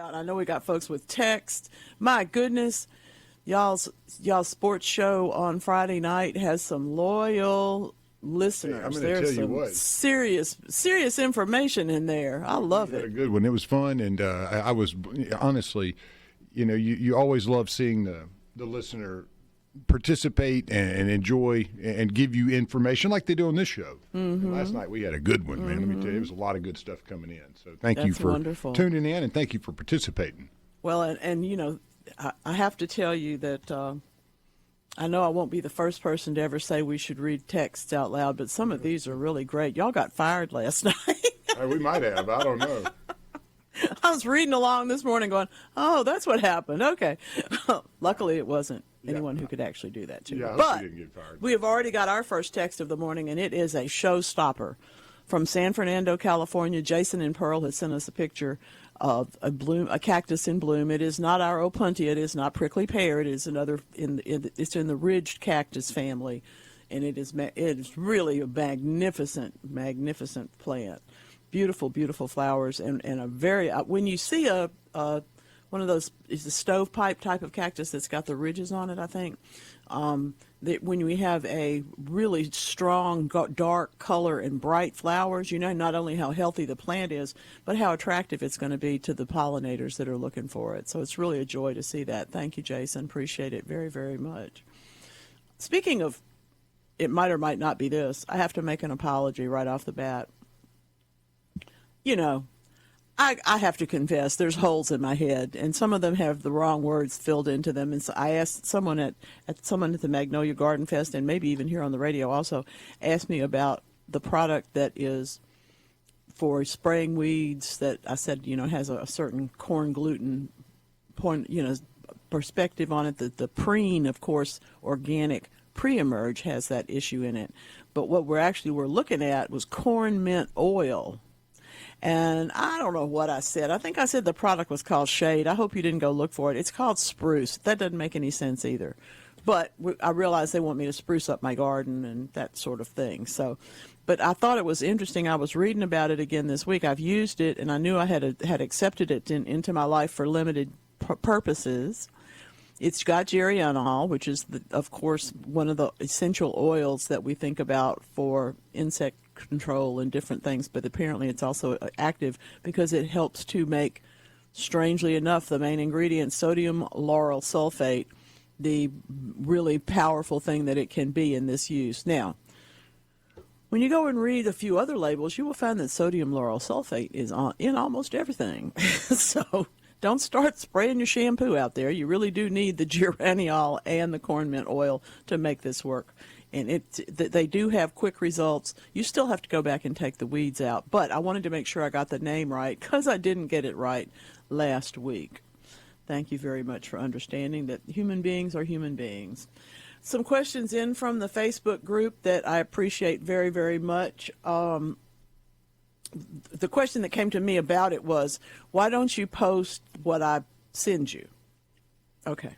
out. I know we got folks with text. My goodness, y'all's sports show on Friday night has some loyal listeners. Hey, I'm going to There's tell you some what. serious information in there. I love We had it. a good one. It was fun, and I was honestly, you always love seeing the listener participate and enjoy and give you information like they do on this show. Mm-hmm. Last night we had a good one, man. Let me tell you, there was a lot of good stuff coming in. So thank you for wonderful. tuning in, and thank you for participating. Well, and I have to tell you that I know I won't be the first person to ever say we should read texts out loud, but some of these are really great. Y'all got fired last night. We might have. I don't know. I was reading along this morning going, oh, that's what happened. Okay. Luckily, it wasn't anyone who could actually do that to you. Yeah, but we didn't get fired. We have already got our first text of the morning, and it is a showstopper. From San Fernando, California, Jason and Pearl has sent us a picture of a cactus in bloom. It is not our opuntia. It is not prickly pear. It is another. It's in the ridged cactus family, and it is really a magnificent plant. Beautiful flowers, and a very when you see a one of those is the stovepipe type of cactus that's got the ridges on it. I think that when we have a really strong dark color and bright flowers, you know not only how healthy the plant is, but how attractive it's going to be to the pollinators that are looking for it. So it's really a joy to see that. Thank you, Jason. Appreciate it very much. Speaking of, it might or might not be this. I have to make an apology right off the bat. I have to confess, there's holes in my head, and some of them have the wrong words filled into them. And so I asked someone at the Magnolia Garden Fest, and maybe even here on the radio also, asked me about the product that is for spraying weeds that I said, has a certain corn gluten point, perspective on it. The preen, of course, organic pre-emerge has that issue in it. But what we're looking at was corn mint oil. And I don't know what I said. I think I said the product was called Shade. I hope you didn't go look for it. It's called Spruce. That doesn't make any sense either. But I realize they want me to spruce up my garden and that sort of thing. But I thought it was interesting. I was reading about it again this week. I've used it, and I knew I had accepted it into my life for limited purposes. It's got geraniol, which is, of course, one of the essential oils that we think about for insect control and different things, but apparently it's also active because it helps to make, strangely enough, the main ingredient, sodium lauryl sulfate, the really powerful thing that it can be in this use. Now, when you go and read a few other labels, you will find that sodium lauryl sulfate is in almost everything. So don't start spraying your shampoo out there. You really do need the geraniol and the corn mint oil to make this work. And they do have quick results. You still have to go back and take the weeds out. But I wanted to make sure I got the name right because I didn't get it right last week. Thank you very much for understanding that human beings are human beings. Some questions in from the Facebook group that I appreciate very much. The question that came to me about it was, why don't you post what I send you? Okay.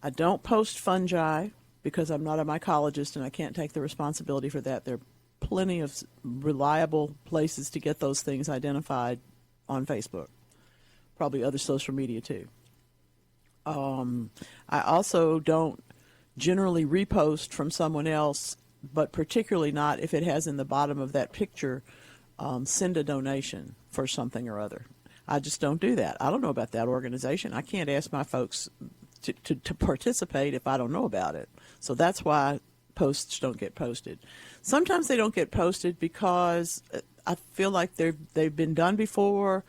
I don't post fungi because I'm not a mycologist and I can't take the responsibility for that. There are plenty of reliable places to get those things identified on Facebook, probably other social media too. I also don't generally repost from someone else, but particularly not if it has in the bottom of that picture, send a donation for something or other. I just don't do that. I don't know about that organization. I can't ask my folks to participate if I don't know about it. So that's why posts don't get posted. Sometimes they don't get posted because I feel like they've been done before.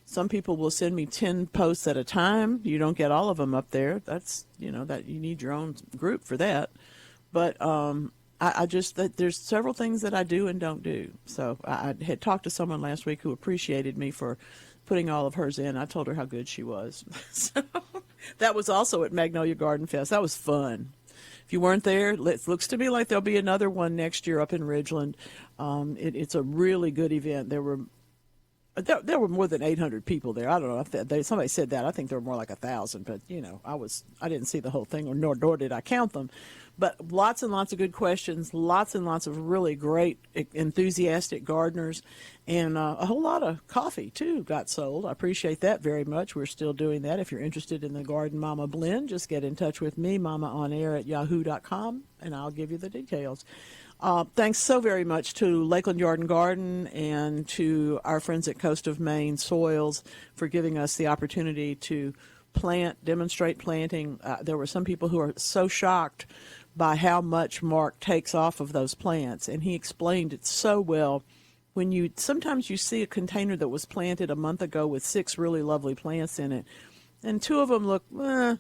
Some people will send me 10 posts at a time. You don't get all of them up there. That's, that you need your own group for that. But there's several things that I do and don't do. So I had talked to someone last week who appreciated me for putting all of hers in. I told her how good she was. So that was also at Magnolia Garden Fest. That was fun. If you weren't there, it looks to me like there'll be another one next year up in Ridgeland. It's a really good event. There were There were more than 800 people there. I don't know if somebody said that. I think there were more like 1,000, but I didn't see the whole thing, or nor did I count them. But lots and lots of good questions, lots and lots of really great, enthusiastic gardeners, and a whole lot of coffee too got sold. I appreciate that very much. We're still doing that. If you're interested in the Garden Mama blend, just get in touch with me, mamaonair@yahoo.com, and I'll give you the details. Thanks so very much to Lakeland Yard and Garden and to our friends at Coast of Maine Soils for giving us the opportunity to demonstrate planting. There were some people who are so shocked by how much Mark takes off of those plants, and he explained it so well. Sometimes you see a container that was planted a month ago with 6 really lovely plants in it, and 2 of them look, and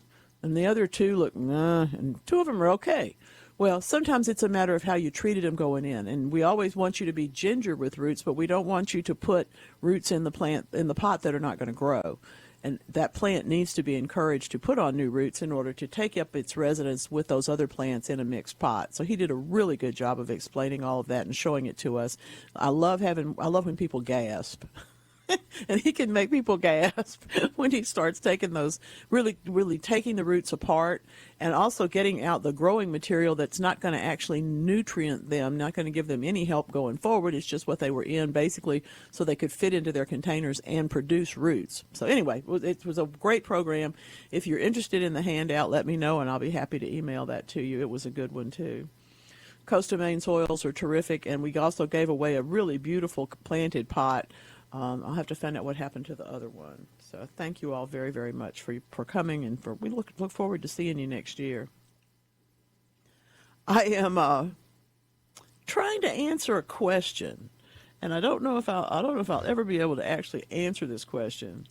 the other 2 look, and 2 of them are okay. Well, sometimes it's a matter of how you treated them going in, and we always want you to be ginger with roots, but we don't want you to put roots in the pot that are not going to grow. And that plant needs to be encouraged to put on new roots in order to take up its residence with those other plants in a mixed pot. So he did a really good job of explaining all of that and showing it to us. I love when people gasp. And he can make people gasp when he starts taking those, really taking the roots apart, and also getting out the growing material that's not going to actually nutrient them, not going to give them any help going forward. It's just what they were in, basically, so they could fit into their containers and produce roots. So anyway, it was a great program. If you're interested in the handout, let me know, and I'll be happy to email that to you. It was a good one, too. Coast of Maine soils are terrific, and we also gave away a really beautiful planted pot. I'll have to find out what happened to the other one. So thank you all very, very much for coming, and we look forward to seeing you next year. I am trying to answer a question, and I don't know if I'll ever be able to actually answer this question,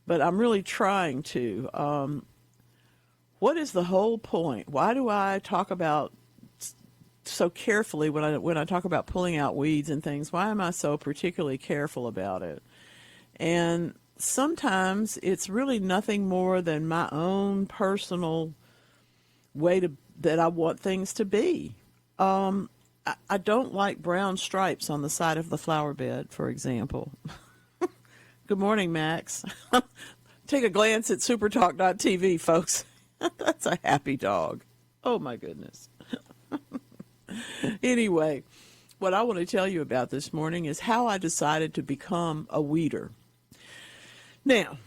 but I'm really trying to. What is the whole point? Why do I talk about so carefully when I talk about pulling out weeds and things? Why am I so particularly careful about it? And sometimes it's really nothing more than my own personal way that I want things to be. I don't like brown stripes on the side of the flower bed, for example. Good morning, Max. Take a glance at supertalk.tv, folks. That's a happy dog. Oh, my goodness. Anyway, what I want to tell you about this morning is how I decided to become a weeder. Now,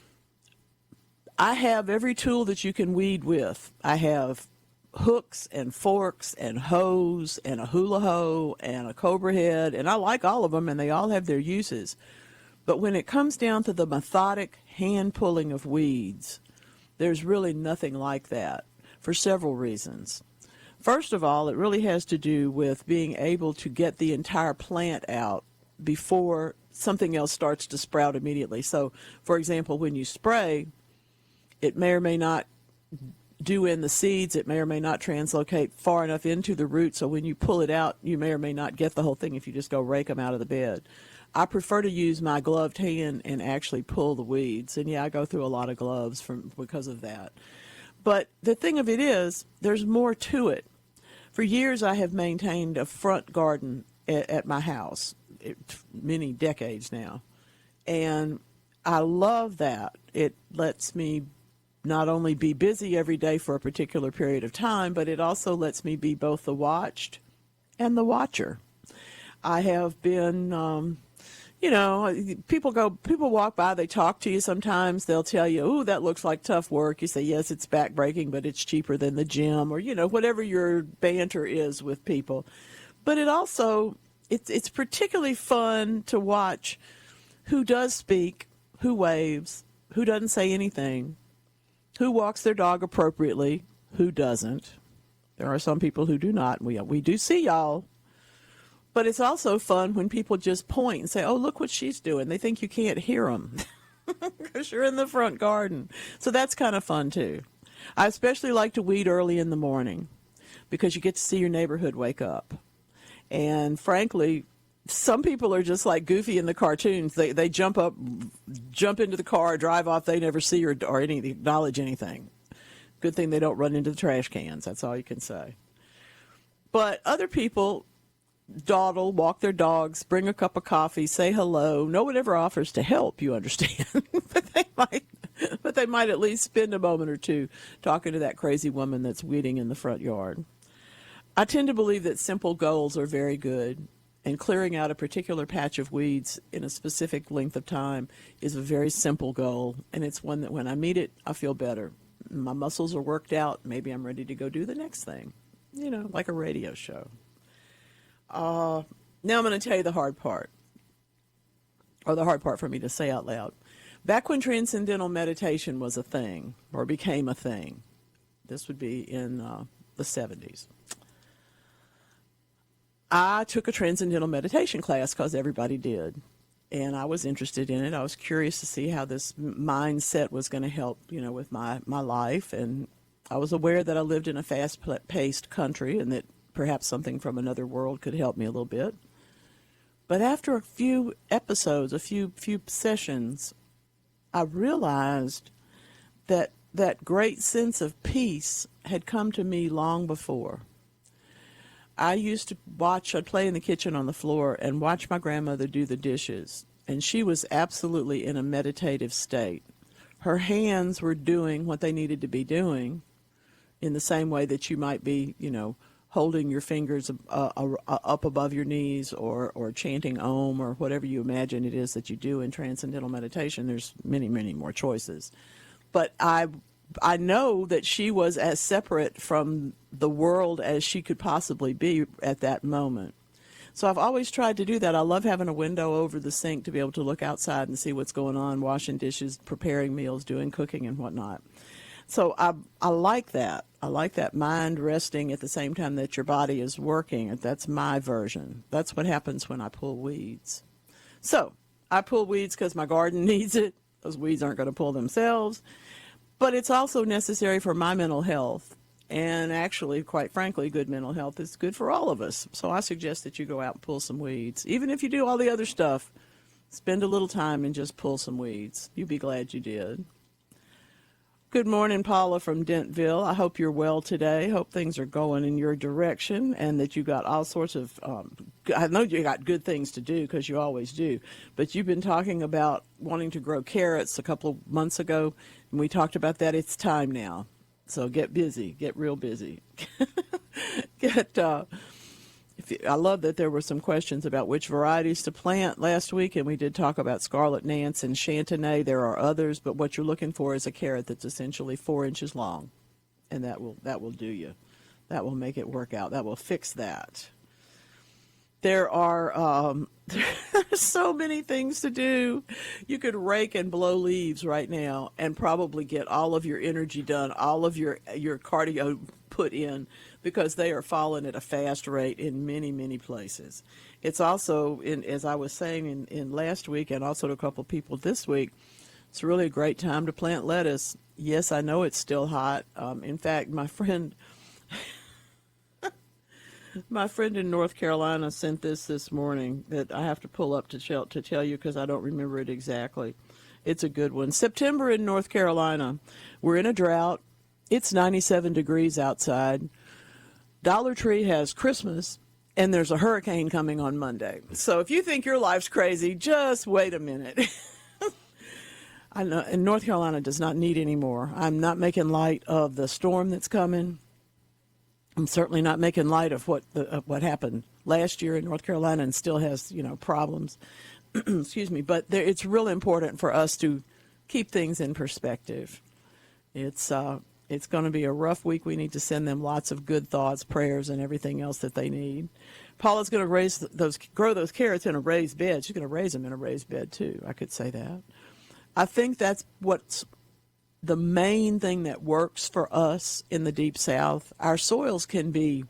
I have every tool that you can weed with. I have hooks and forks and hoes and a hula hoe and a cobra head, and I like all of them, and they all have their uses. But when it comes down to the methodic hand pulling of weeds, there's really nothing like that for several reasons. First of all, it really has to do with being able to get the entire plant out before something else starts to sprout immediately. So, for example, when you spray, it may or may not do in the seeds. It may or may not translocate far enough into the root, so when you pull it out, you may or may not get the whole thing if you just go rake them out of the bed. I prefer to use my gloved hand and actually pull the weeds. And yeah, I go through a lot of gloves because of that. But the thing of it is, there's more to it. For years, I have maintained a front garden at my house, many decades now. And I love that. It lets me not only be busy every day for a particular period of time, but it also lets me be both the watched and the watcher. I have been, people walk by, they talk to you sometimes, they'll tell you, "Ooh, that looks like tough work." You say, "Yes, it's backbreaking, but it's cheaper than the gym," or, whatever your banter is with people. But it also, it's particularly fun to watch who does speak, who waves, who doesn't say anything, who walks their dog appropriately, who doesn't. There are some people who do not. We do see y'all. But it's also fun when people just point and say, "Oh, look what she's doing." They think you can't hear them because you're in the front garden. So that's kind of fun, too. I especially like to weed early in the morning because you get to see your neighborhood wake up. And frankly, some people are just like Goofy in the cartoons. They jump up, jump into the car, drive off. They never see or acknowledge anything. Good thing they don't run into the trash cans. That's all you can say. But other people dawdle, walk their dogs, bring a cup of coffee, say hello. No one ever offers to help, you understand. but they might at least spend a moment or two talking to that crazy woman that's weeding in the front yard. I tend to believe that simple goals are very good, and clearing out a particular patch of weeds in a specific length of time is a very simple goal, and it's one that when I meet it, I feel better. My muscles are worked out. Maybe I'm ready to go do the next thing, like a radio show. Now I'm going to tell you the hard part, or the hard part for me to say out loud. Back when transcendental meditation was a thing, or became a thing, this would be in the 70s. I took a transcendental meditation class because everybody did, and I was interested in it. I was curious to see how this mindset was going to help, with my life, and I was aware that I lived in a fast-paced country and that perhaps something from another world could help me a little bit. But after a few episodes, a few sessions, I realized that that great sense of peace had come to me long before. I used to I'd play in the kitchen on the floor and watch my grandmother do the dishes, and she was absolutely in a meditative state. Her hands were doing what they needed to be doing in the same way that you might be, holding your fingers up above your knees or chanting Om or whatever you imagine it is that you do in transcendental meditation. There's many, many more choices. But I know that she was as separate from the world as she could possibly be at that moment. So I've always tried to do that. I love having a window over the sink to be able to look outside and see what's going on, washing dishes, preparing meals, doing cooking and whatnot. So I like that. I like that mind resting at the same time that your body is working. That's my version. That's what happens when I pull weeds. So I pull weeds because my garden needs it. Those weeds aren't going to pull themselves. But it's also necessary for my mental health. And actually, quite frankly, good mental health is good for all of us. So I suggest that you go out and pull some weeds. Even if you do all the other stuff, spend a little time and just pull some weeds. You'll be glad you did. Good morning, Paula from Dentville. I hope you're well today. Hope things are going in your direction and that you got all sorts of, I know you got good things to do because you always do, but you've been talking about wanting to grow carrots a couple of months ago, and we talked about that. It's time now. So get busy, get real busy. I love that there were some questions about which varieties to plant last week, and we did talk about Scarlet Nance and Chantenay. There are others, but what you're looking for is a carrot that's essentially 4 inches long, and that will do you. That will make it work out. That will fix that. There are so many things to do. You could rake and blow leaves right now and probably get all of your energy done, all of your cardio put in, because they are falling at a fast rate in many, many places. It's also, as I was saying in last week and also to a couple of people this week, it's really a great time to plant lettuce. Yes, I know it's still hot. In fact, my friend in North Carolina sent this morning that I have to pull up to tell you because I don't remember it exactly. It's a good one. September in North Carolina. We're in a drought. It's 97 degrees outside. Dollar Tree has Christmas, and there's a hurricane coming on Monday. So if you think your life's crazy, just wait a minute. I know, and North Carolina does not need any more. I'm not making light of the storm that's coming. I'm certainly not making light of what happened last year in North Carolina and still has, problems. Excuse me. But it's real important for us to keep things in perspective. It's going to be a rough week. We need to send them lots of good thoughts, prayers, and everything else that they need. Paula's going to grow those carrots in a raised bed. She's going to raise them in a raised bed, too. I could say that. I think that's what's the main thing that works for us in the Deep South. Our soils can be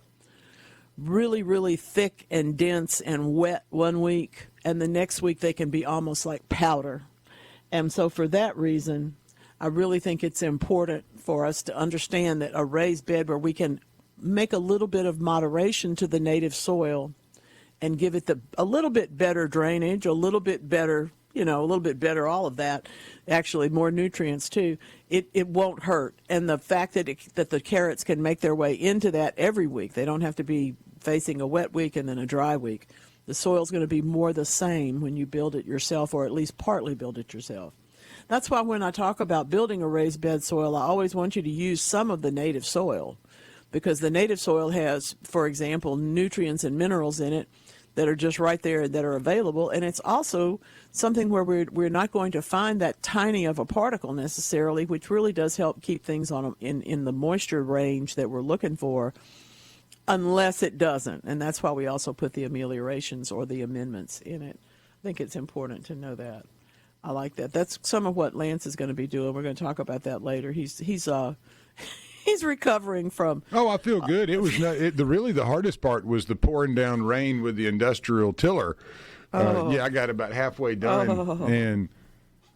really, really thick and dense and wet one week, and the next week they can be almost like powder. And so for that reason, I really think it's important for us to understand that a raised bed where we can make a little bit of moderation to the native soil and give it a little bit better drainage, a little bit better, all of that, actually more nutrients too, it won't hurt. And the fact that the carrots can make their way into that every week, they don't have to be facing a wet week and then a dry week. The soil's going to be more the same when you build it yourself, or at least partly build it yourself. That's why when I talk about building a raised bed soil, I always want you to use some of the native soil, because the native soil has, for example, nutrients and minerals in it that are just right there that are available. And it's also something where we're not going to find that tiny of a particle necessarily, which really does help keep things in the moisture range that we're looking for, unless it doesn't. And that's why we also put the ameliorations or the amendments in it. I think it's important to know that. I like that. That's some of what Lance is going to be doing. We're going to talk about that later. He's recovering from. Oh, I feel good. It was really the hardest part was the pouring down rain with the industrial tiller. Yeah, I got about halfway done, and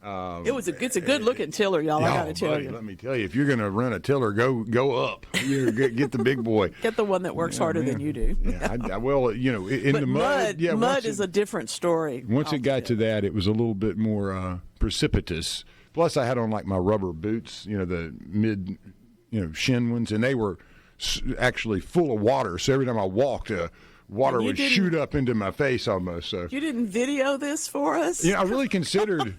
it's a good looking tiller, y'all. I got to tell you. Let me tell you, if you're going to run a tiller, go up. Get the big boy. Get the one that works harder than you do. Yeah, in the mud. Yeah, mud is a different story. Once it got to that, it was a little bit more precipitous. Plus, I had on like my rubber boots, the mid, shin ones, and they were actually full of water. So every time I walked, water would shoot up into my face almost. So you didn't video this for us? I really considered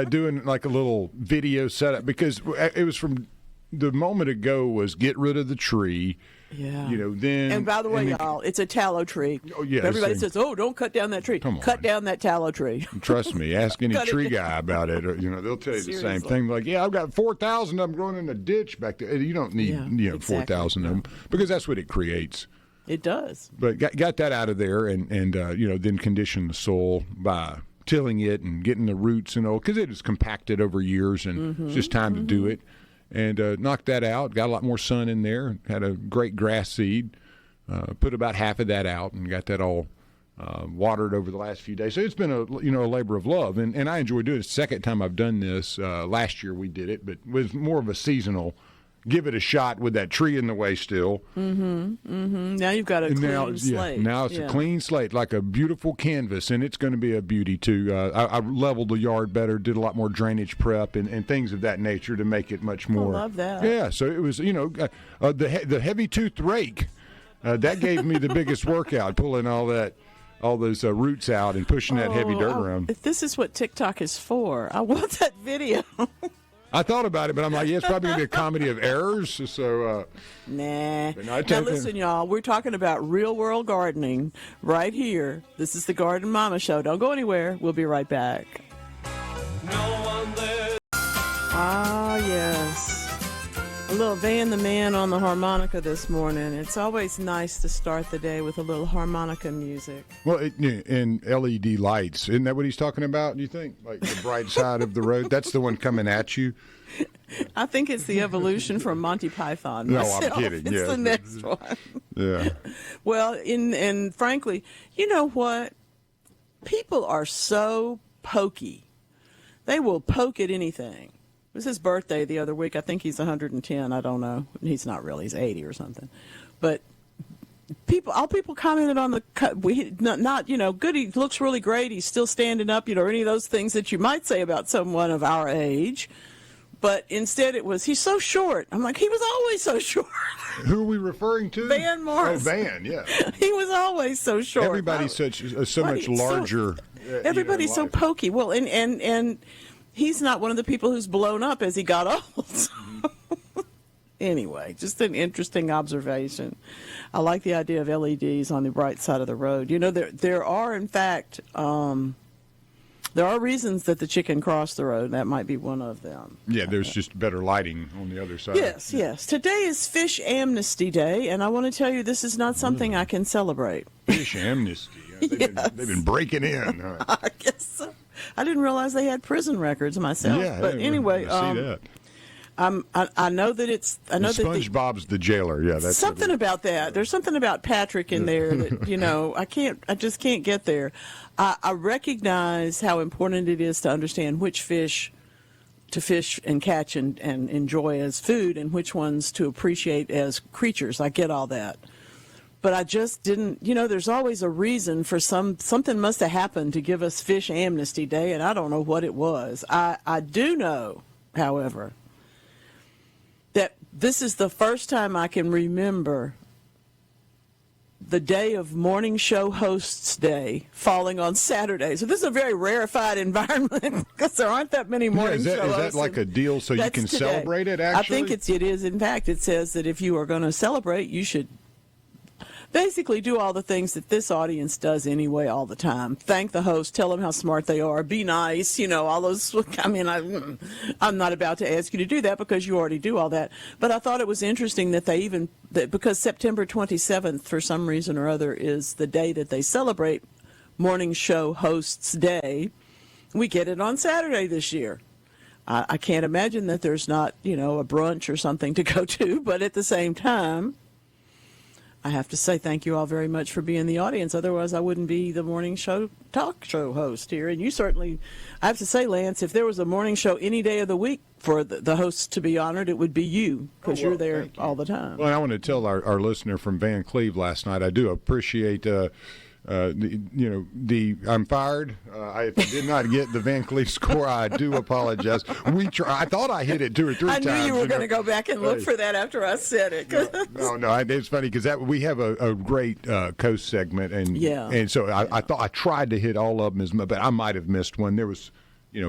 doing like a little video setup, because it was from the moment ago was get rid of the tree. Yeah. Then. And by the way, y'all, it's a tallow tree. Oh, yeah. Everybody says, don't cut down that tree. Cut down that tallow tree. Trust me. Ask any tree guy about it. Or, they'll tell you the same thing. Like, yeah, I've got 4,000 of them growing in a ditch back there. You don't need, exactly. 4,000 of them, because that's what it creates. It does. But got that out of there, and then condition the soil by tilling it and getting the roots and all, because it was compacted over years, and it's just time to do it. And knocked that out, got a lot more sun in there, had a great grass seed, put about half of that out, and got that all watered over the last few days. So it's been a labor of love, and I enjoy doing it. It's the second time I've done this. Last year we did it, but it was more of a seasonal. Give it a shot with that tree in the way still. Now you've got a clean slate. Now it's a clean slate, like a beautiful canvas, and it's going to be a beauty too. I leveled the yard better, did a lot more drainage prep and things of that nature to make it much more. I love that. Yeah, so it was, the heavy tooth rake, that gave me the biggest workout, pulling all those roots out and pushing that heavy dirt around. This is what TikTok is for. I want that video. I thought about it, but I'm like, it's probably going to be a comedy of errors. So, nah. Now, listen, y'all, we're talking about real-world gardening right here. This is the Garden Mama Show. Don't go anywhere. We'll be right back. Yes. A little Van the Man on the harmonica this morning. It's always nice to start the day with a little harmonica music. Well, and LED lights. Isn't that what he's talking about, do you think? Like the bright side of the road? That's the one coming at you? I think it's the evolution from Monty Python. No, I'm kidding. It's the next one. Yeah. Well, and frankly, you know what? People are so pokey. They will poke at anything. It was his birthday the other week. I think he's 110. I don't know. He's not really. He's 80 or something. But all people commented on good. He looks really great. He's still standing up. Or any of those things that you might say about someone of our age. But instead, it was, he's so short. I'm like, he was always so short. Who are we referring to? Van Morris. Oh, Van, yeah. He was always so short. Everybody's so much larger. Everybody's so pokey. Well, and he's not one of the people who's blown up as he got old. Anyway, just an interesting observation. I like the idea of LEDs on the bright side of the road. There are, in fact, there are reasons that the chicken crossed the road. That might be one of them. Yeah, there's just better lighting on the other side. Yes. Today is Fish Amnesty Day, and I want to tell you this is not something I can celebrate. Fish Amnesty. They've been breaking in. Huh? I guess so. I didn't realize they had prison records myself. Yeah, but anyway, I see that. I know that it's. I know that SpongeBob's the jailer. Yeah, that's something about that. There's something about Patrick in there that I just can't get there. I recognize how important it is to understand which fish to fish and catch and enjoy as food, and which ones to appreciate as creatures. I get all that. But I just didn't, there's always a reason for something must have happened to give us Fish Amnesty Day, and I don't know what it was. I do know, however, that this is the first time I can remember the day of Morning Show Hosts Day falling on Saturday. So this is a very rarefied environment because there aren't that many morning show hosts. Is that like a deal so you can today. celebrate it, actually? I think it is. In fact, it says that if you are going to celebrate, you should basically do all the things that this audience does anyway all the time. Thank the host, tell them how smart they are, be nice, all those. I mean, I'm not about to ask you to do that because you already do all that. But I thought it was interesting that because September 27th, for some reason or other, is the day that they celebrate Morning Show Hosts Day, we get it on Saturday this year. I can't imagine that there's not, a brunch or something to go to, but at the same time, I have to say thank you all very much for being the audience. Otherwise, I wouldn't be the morning show talk show host here. And you certainly, I have to say, Lance, if there was a morning show any day of the week for the hosts to be honored, it would be you because you're there all the time. Well, I want to tell our listener from Van Cleve last night, I do appreciate I'm fired. I did not get the Van Cleve score. I do apologize. I thought I hit it 2 or 3 times. I knew you were going to go back and look for that after I said it. No. It's funny because we have a great coast segment, and so I thought I tried to hit all of them, but I might have missed one. There was,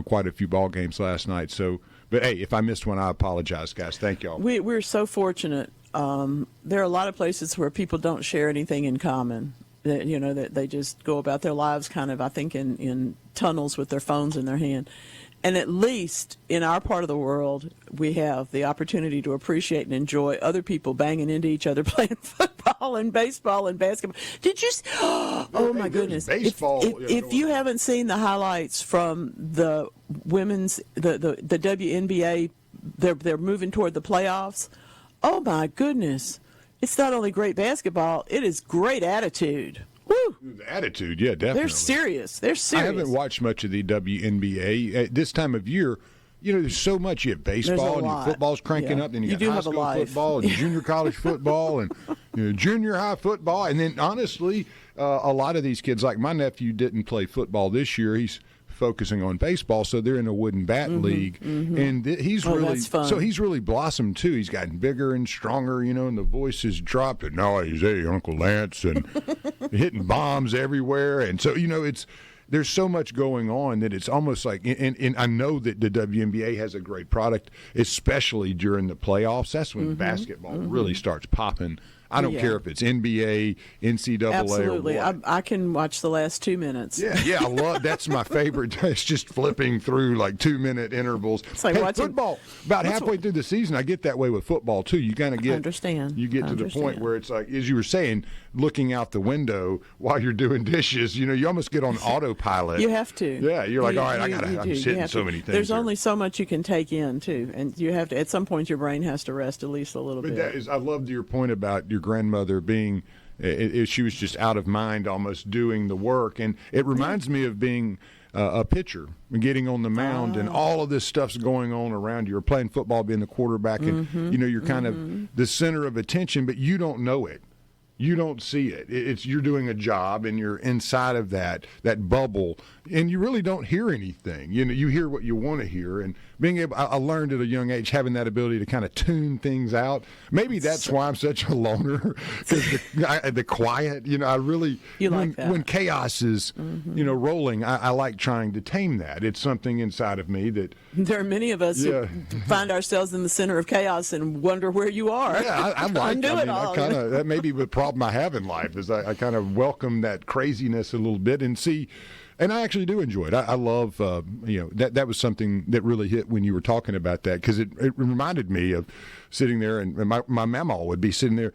quite a few ball games last night. So, but hey, if I missed one, I apologize, guys. Thank y'all. We're so fortunate. There are a lot of places where people don't share anything in common. That they just go about their lives kind of, I think, in tunnels with their phones in their hand. And at least in our part of the world, we have the opportunity to appreciate and enjoy other people banging into each other playing football and baseball and basketball. Did you? Oh, my goodness. Baseball. If you haven't seen the highlights from the women's, the WNBA, they're moving toward the playoffs. Oh, my goodness. It's not only great basketball, it is great attitude. Woo! The attitude, yeah, definitely. They're serious. I haven't watched much of the WNBA. At this time of year, there's so much. You have baseball and your football's cranking up. Then you got high school football and junior college football and junior high football. And then, honestly, a lot of these kids, like my nephew didn't play football this year. He's focusing on baseball, so they're in a wooden bat league, and he's really blossomed too. He's gotten bigger and stronger, and the voice has dropped. And now he's Uncle Lance and hitting bombs everywhere, and so there's so much going on that it's almost like. And I know that the WNBA has a great product, especially during the playoffs. That's when basketball really starts popping. I don't care if it's NBA, NCAA, absolutely. or what. I can watch the last 2 minutes. Yeah, I love. That's my favorite. It's just flipping through like 2-minute intervals. It's like watching football. About halfway through the season, I get that way with football too. You kind of get. You get to the point where it's like, as you were saying, looking out the window while you're doing dishes. You almost get on autopilot. You have to. Yeah, you're like, all right, I'm just hitting so many things. There's only so much you can take in too, and you have to. At some point, your brain has to rest at least a little bit. I loved your point about your grandmother being, she was just out of mind almost doing the work. And it reminds me of being a pitcher and getting on the mound and all of this stuff's going on around you. You're playing football, being the quarterback, and you're kind of the center of attention, but you don't know it. You don't see it. It's you're doing a job and you're inside of that bubble, and you really don't hear anything. You hear what you want to hear, and being able. I learned at a young age having that ability to kind of tune things out. Maybe that's why I'm such a loner, because the quiet. I really like that. When chaos is rolling. I like trying to tame that. It's something inside of me that. There are many of us who find ourselves in the center of chaos and wonder where you are. Yeah, I like undo it all. That may be the problem I have in life is I kind of welcome that craziness a little bit and see, and I actually do enjoy it. I love, that was something that really hit when you were talking about that, because it reminded me of sitting there, and my mama would be sitting there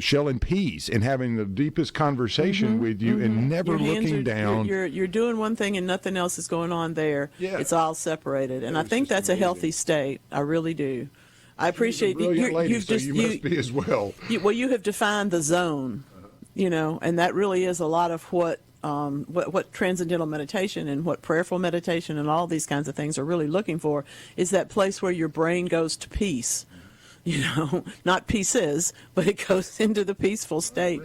shelling peas and having the deepest conversation with you and never looking down. You're doing one thing and nothing else is going on there. Yeah. It's all separated, and I think that's amazing. A healthy state. I really do. I appreciate you must be as well. You have defined the zone, and that really is a lot of what transcendental meditation and what prayerful meditation and all these kinds of things are really looking for, is that place where your brain goes to peace. not pieces, but it goes into the peaceful state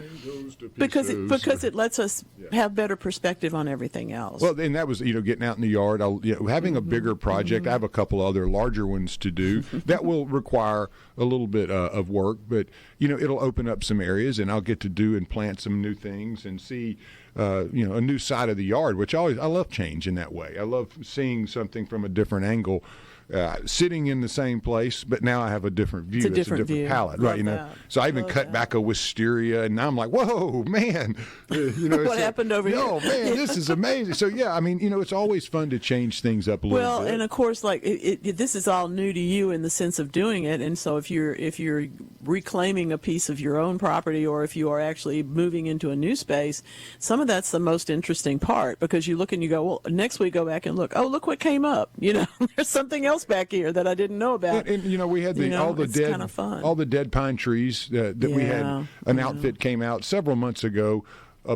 because it lets us have better perspective on everything else. Well, and that was getting out in the yard, having a bigger project. I have a couple other larger ones to do that will require a little bit of work, but it'll open up some areas, and I'll get to do and plant some new things and see a new side of the yard, which I love change in that way. I love seeing something from a different angle. Sitting in the same place, but now I have a different view. It's a different view. Palette, Love right? that. So I even cut back a wisteria, and now I'm like, whoa, man! What happened over here? Oh man, this is amazing. So yeah, I mean, it's always fun to change things up a little bit. Well, and of course, like this is all new to you in the sense of doing it, and so if you're reclaiming a piece of your own property, or if you are actually moving into a new space, some of that's the most interesting part, because you look and you go, well, next week go back and look. Oh, look what came up. There's something else back here that I didn't know about. And we had all the dead pine trees that we had. An outfit came out several months ago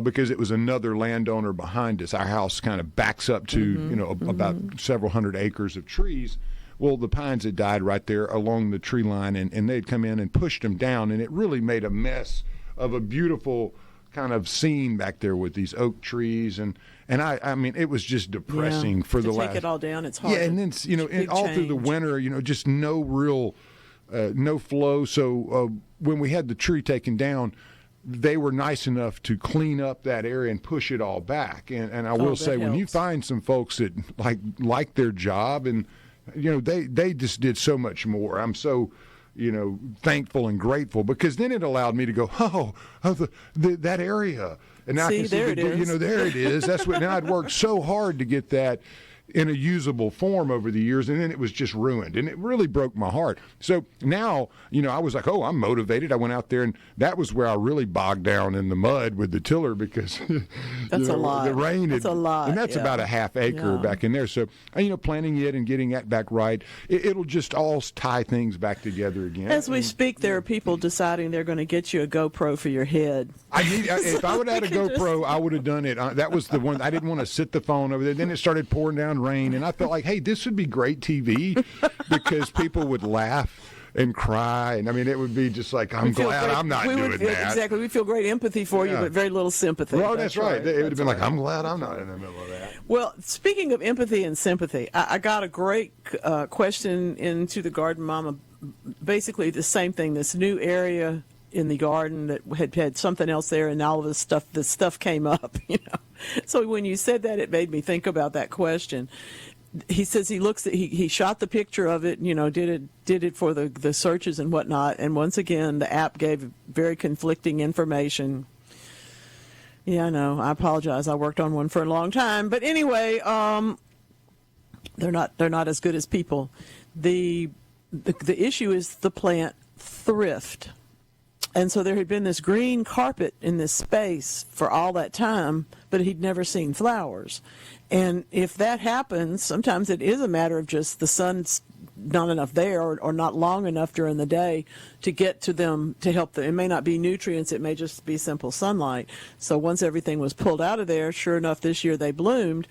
because it was another landowner behind us. Our house kind of backs up to about several hundred acres of trees. Well, the pines had died right there along the tree line, and they'd come in and pushed them down, and it really made a mess of a beautiful kind of scene back there with these oak trees, and I mean it was just depressing for the last. To take it all down, it's hard. Yeah, and then all through the winter, just no real, no flow. So when we had the tree taken down, they were nice enough to clean up that area and push it all back. And I will say, when you find some folks that like their job, and they just did so much more. I'm so thankful and grateful, because then it allowed me to go, that area. And now I can see there it is. There it is. That's what, now I'd worked so hard to get that in a usable form over the years, and then it was just ruined, and it really broke my heart. So now, I was like, I'm motivated. I went out there, and that was where I really bogged down in the mud with the tiller, because that's a lot. The rain. That's a lot, and that's about a half acre back in there. So planting it and getting that back right, it'll just all tie things back together again. As we speak, there are people deciding they're going to get you a GoPro for your head. If I would have had a GoPro, I would have done it. That was the one. I didn't want to sit the phone over there. Then it started pouring down rain, and I felt like, hey, this would be great TV, because people would laugh and cry, and I mean, it would be just like, I'm glad I'm not doing that. Exactly, we feel great empathy for you, but very little sympathy. Well, that's right. It would have been like, I'm glad I'm not in the middle of that. Well, speaking of empathy and sympathy, I got a great question into the Garden Mama. Basically, the same thing. This new area in the garden that had something else there, and all of this stuff came up. So when you said that, it made me think about that question. He says he shot the picture of it, did it for the searches and whatnot, and once again the app gave very conflicting information. Yeah, I know. I apologize. I worked on one for a long time, but anyway, they're not as good as people. The issue is the plant thrift. And so there had been this green carpet in this space for all that time, but he'd never seen flowers. And if that happens, sometimes it is a matter of just the sun's not enough there, or not long enough during the day to get to them to help them. It may not be nutrients, it may just be simple sunlight. So once everything was pulled out of there, sure enough, this year they bloomed.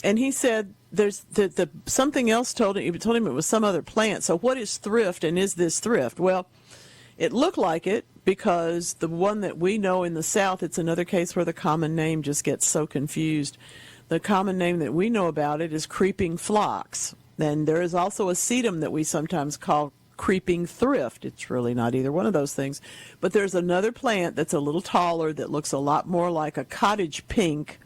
And he said there's something else told him it was some other plant. So what is thrift, and is this thrift? Well, it looked like it, because the one that we know in the South, it's another case where the common name just gets so confused. The common name that we know about it is creeping phlox. And there is also a sedum that we sometimes call creeping thrift. It's really not either one of those things. But there's another plant that's a little taller that looks a lot more like a cottage pink,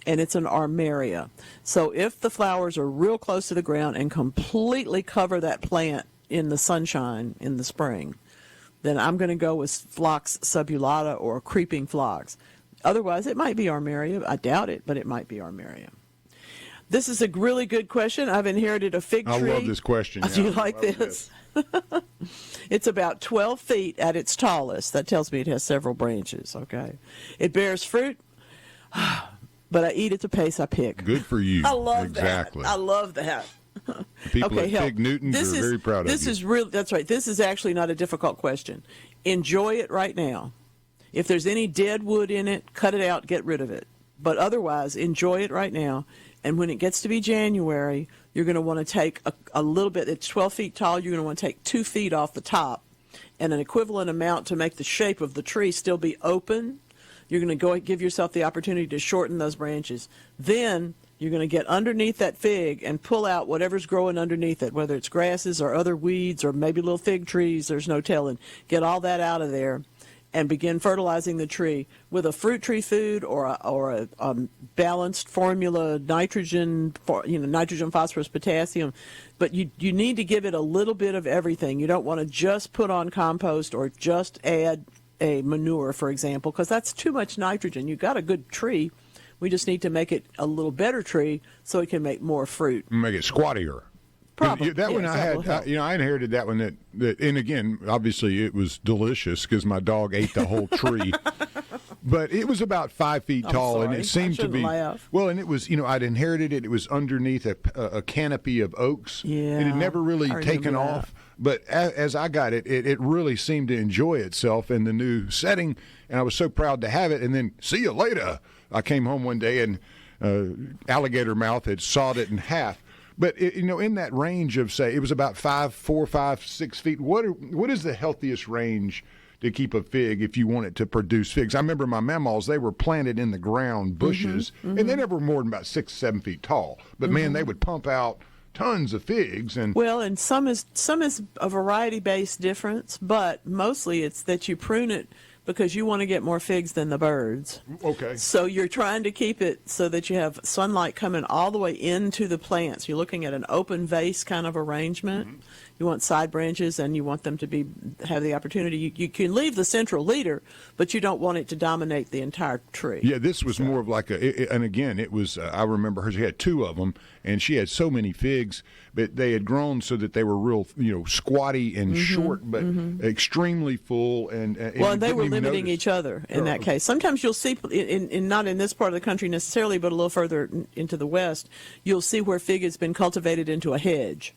and it's an armeria. So if the flowers are real close to the ground and completely cover that plant in the sunshine in the spring, then I'm going to go with Phlox subulata or creeping phlox. Otherwise, it might be armeria. I doubt it, but it might be armeria. This is a really good question. I've inherited a fig tree. I love this question. Do you like this? It's about 12 feet at its tallest. That tells me it has several branches, okay? It bears fruit, but I eat at the pace I pick. Good for you. I love exactly. that. I love that. People at Fig Newtons are very proud of you. This is real. That's right. This is actually not a difficult question. Enjoy it right now. If there's any dead wood in it, cut it out, get rid of it. But otherwise, enjoy it right now. And when it gets to be January, you're going to want to take a little bit. It's 12 feet tall. You're going to want to take 2 feet off the top and an equivalent amount to make the shape of the tree still be open, you're going to go and give yourself the opportunity to shorten those branches. Then you're going to get underneath that fig and pull out whatever's growing underneath it, whether it's grasses or other weeds or maybe little fig trees, there's no telling. Get all that out of there and begin fertilizing the tree with a fruit tree food or a balanced formula, nitrogen, phosphorus, potassium. But you need to give it a little bit of everything. You don't want to just put on compost or just add a manure, for example, because that's too much nitrogen. You got a good tree. We just need to make it a little better tree so it can make more fruit. Make it squattier. Probably. That yes, one I had, I inherited that one that, and again, obviously it was delicious because my dog ate the whole tree. But it was about 5 feet tall, and it seemed to be laugh. Well. And it was, I'd inherited it. It was underneath a canopy of oaks. Yeah, it had never really taken off. But as I got it, it really seemed to enjoy itself in the new setting, and I was so proud to have it. And then, see you later. I came home one day, and alligator mouth had sawed it in half. But in that range of, say, it was about 4, 5, 6 feet. What is the healthiest range to keep a fig if you want it to produce figs? I remember my mamals, they were planted in the ground bushes, and they never were more than about 6, 7 feet tall. But man, they would pump out tons of figs. And and some is a variety based difference, but mostly it's that you prune it because you want to get more figs than the birds. Okay. So you're trying to keep it so that you have sunlight coming all the way into the plants. You're looking at an open vase kind of arrangement. You want side branches, and you want them to have the opportunity. You can leave the central leader, but you don't want it to dominate the entire tree. Yeah, this was more of like and again, it was, I remember she had 2 of them, and she had so many figs, but they had grown so that they were real, squatty and short, but extremely full. And they were limiting each other in that case. Sometimes you'll see, not in this part of the country necessarily, but a little further into the west, you'll see where fig has been cultivated into a hedge.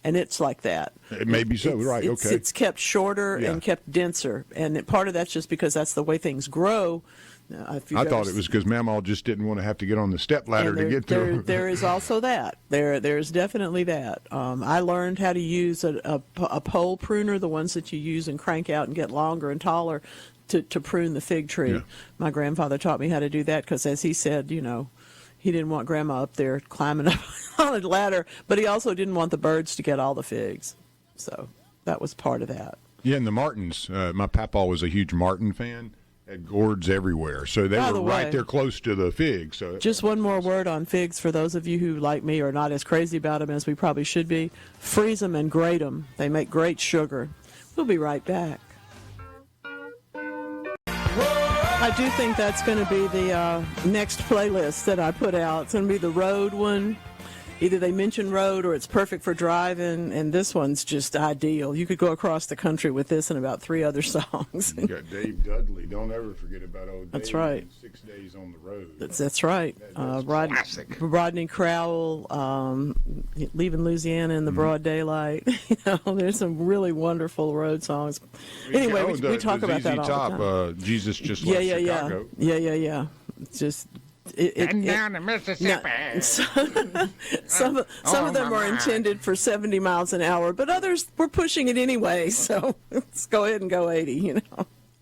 And it's like that. It may be so, right, okay. It's kept shorter and kept denser. And part of that's just because that's the way things grow. I thought it was because Mamaw just didn't want to have to get on the step ladder to get through. There is also that. There's definitely that. I learned how to use a pole pruner, the ones that you use and crank out and get longer and taller to prune the fig tree. Yeah. My grandfather taught me how to do that because, as he said, he didn't want Grandma up there climbing up on a ladder, but he also didn't want the birds to get all the figs. So that was part of that. Yeah, and the martins. My papa was a huge martin fan. Had gourds everywhere, so they were right there close to the figs. So just one more word on figs for those of you who, like me, are not as crazy about them as we probably should be. Freeze them and grate them. They make great sugar. We'll be right back. I do think that's going to be the next playlist that I put out. It's going to be the road one. Either they mention road or it's perfect for driving, and this one's just ideal. You could go across the country with this and about 3 other songs. You got Dave Dudley. Don't ever forget about old Dave. That's right. 6 Days on the Road. That's right. Classic. Rodney Crowell, Leaving Louisiana in the Broad Daylight. There's some really wonderful road songs. Anyway, we talk about that all the time. Jesus Just Left Chicago. Yeah. It's just... down to Mississippi. Some of them are intended for 70 miles an hour, but others were pushing it anyway. So let's go ahead and go 80.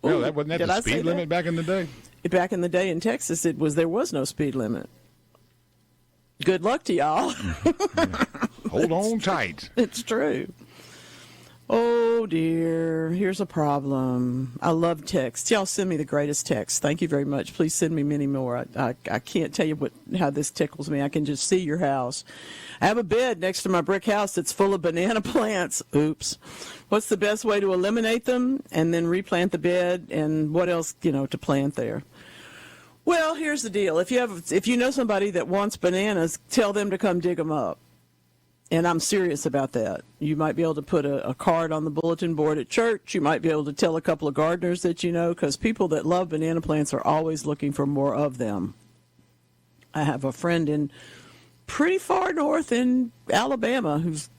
Well, wasn't that the speed limit back in the day? Back in the day in Texas, there was no speed limit. Good luck to y'all. Hold on tight. It's true. Oh, dear. Here's a problem. I love texts. Y'all send me the greatest texts. Thank you very much. Please send me many more. I can't tell you how this tickles me. I can just see your house. I have a bed next to my brick house that's full of banana plants. Oops. What's the best way to eliminate them and then replant the bed, and what else, to plant there? Well, here's the deal. If you know somebody that wants bananas, tell them to come dig them up. And I'm serious about that. You might be able to put a card on the bulletin board at church. You might be able to tell a couple of gardeners that you know, because people that love banana plants are always looking for more of them. I have a friend in pretty far north in Alabama whose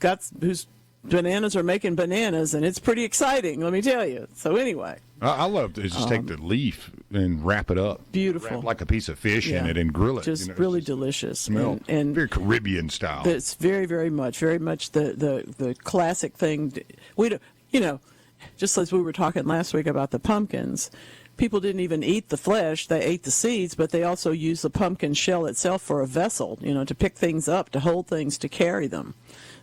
bananas are making bananas, and it's pretty exciting, let me tell you. So anyway. I love to just take the leaf and wrap it up. Beautiful. Wrap like a piece of fish in it and grill it. Just really delicious. Smell. And very Caribbean style. It's very, very much the classic thing. We don't, just as we were talking last week about the pumpkins, people didn't even eat the flesh. They ate the seeds, but they also used the pumpkin shell itself for a vessel, to pick things up, to hold things, to carry them.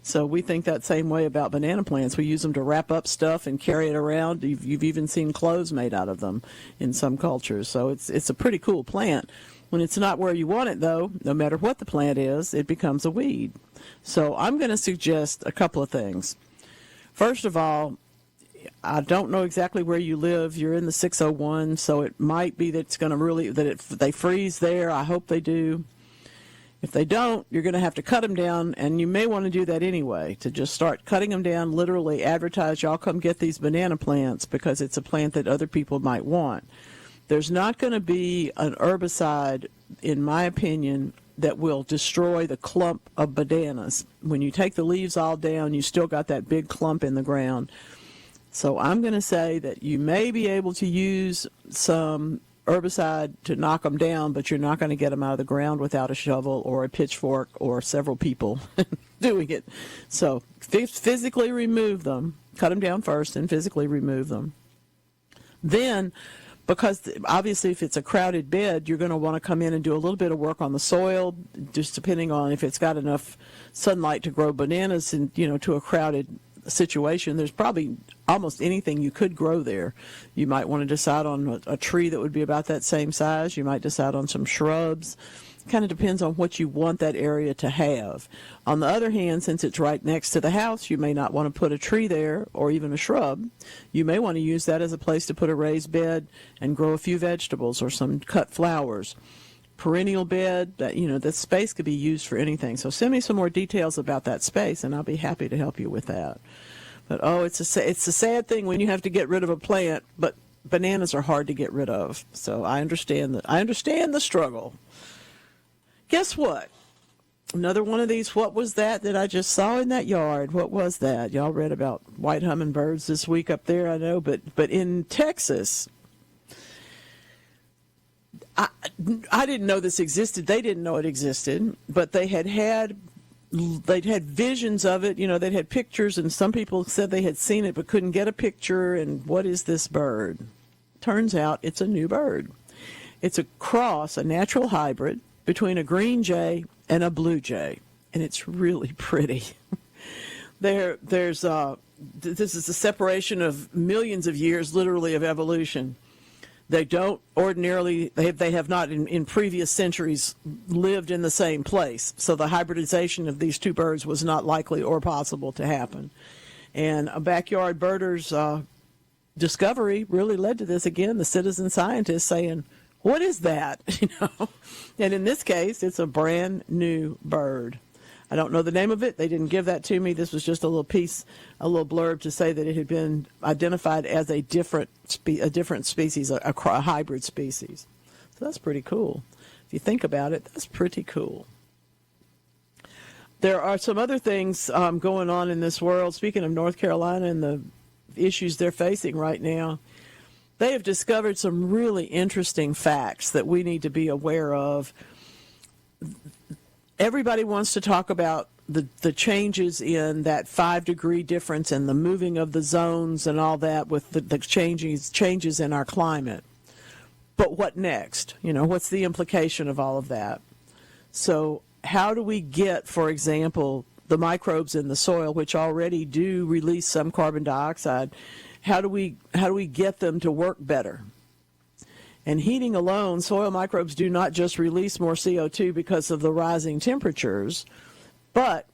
So we think that same way about banana plants. We use them to wrap up stuff and carry it around. You've even seen clothes made out of them in some cultures. So it's a pretty cool plant. When it's not where you want it, though, no matter what the plant is, it becomes a weed. So I'm going to suggest a couple of things. First of all, I don't know exactly where you live. You're in the 601, so it might be that it's going to they freeze there. I hope they do. If they don't, you're going to have to cut them down, and you may want to do that anyway, to just start cutting them down, literally advertise, y'all come get these banana plants because it's a plant that other people might want. There's not going to be an herbicide, in my opinion, that will destroy the clump of bananas. When you take the leaves all down, you still got that big clump in the ground. So I'm going to say that you may be able to use some herbicide to knock them down, but you're not going to get them out of the ground without a shovel or a pitchfork or several people doing it. So physically remove them, cut them down first, and physically remove them. Then, because obviously if it's a crowded bed, you're going to want to come in and do a little bit of work on the soil, just depending on if it's got enough sunlight to grow bananas and, to a crowded situation. There's probably almost anything you could grow there. You might want to decide on a tree that would be about that same size. You might decide on some shrubs. Kind of depends on what you want that area to have. On the other hand, since it's right next to the house, you may not want to put a tree there or even a shrub. You may want to use that as a place to put a raised bed and grow a few vegetables or some cut flowers. Perennial bed, the space could be used for anything. So send me some more details about that space, and I'll be happy to help you with that. But it's a sad thing when you have to get rid of a plant, but bananas are hard to get rid of. So I understand the struggle. Guess what? Another one of these, what was that I just saw in that yard? What was that? Y'all read about white hummingbirds this week up there, I know, but in Texas, I didn't know this existed. They didn't know it existed, but they'd had visions of it. They'd had pictures, and some people said they had seen it but couldn't get a picture. And what is this bird? Turns out it's a new bird. It's a cross, a natural hybrid between a green jay and a blue jay, and it's really pretty. This is a separation of millions of years, literally, of evolution. They don't ordinarily, they have not in previous centuries lived in the same place. So the hybridization of these two birds was not likely or possible to happen. And a backyard birder's discovery really led to this. Again, the citizen scientists saying, what is that? And in this case, it's a brand new bird. I don't know the name of it. They didn't give that to me. This was just a little piece, a little blurb to say that it had been identified as a different species, a hybrid species. So that's pretty cool. If you think about it, that's pretty cool. There are some other things going on in this world. Speaking of North Carolina and the issues they're facing right now, they have discovered some really interesting facts that we need to be aware of. Everybody wants to talk about the changes in that 5-degree difference and the moving of the zones and all that with the changes in our climate. But what next? What's the implication of all of that? So how do we get, for example, the microbes in the soil, which already do release some carbon dioxide, how do we get them to work better? And heating alone, soil microbes do not just release more CO2 because of the rising temperatures, but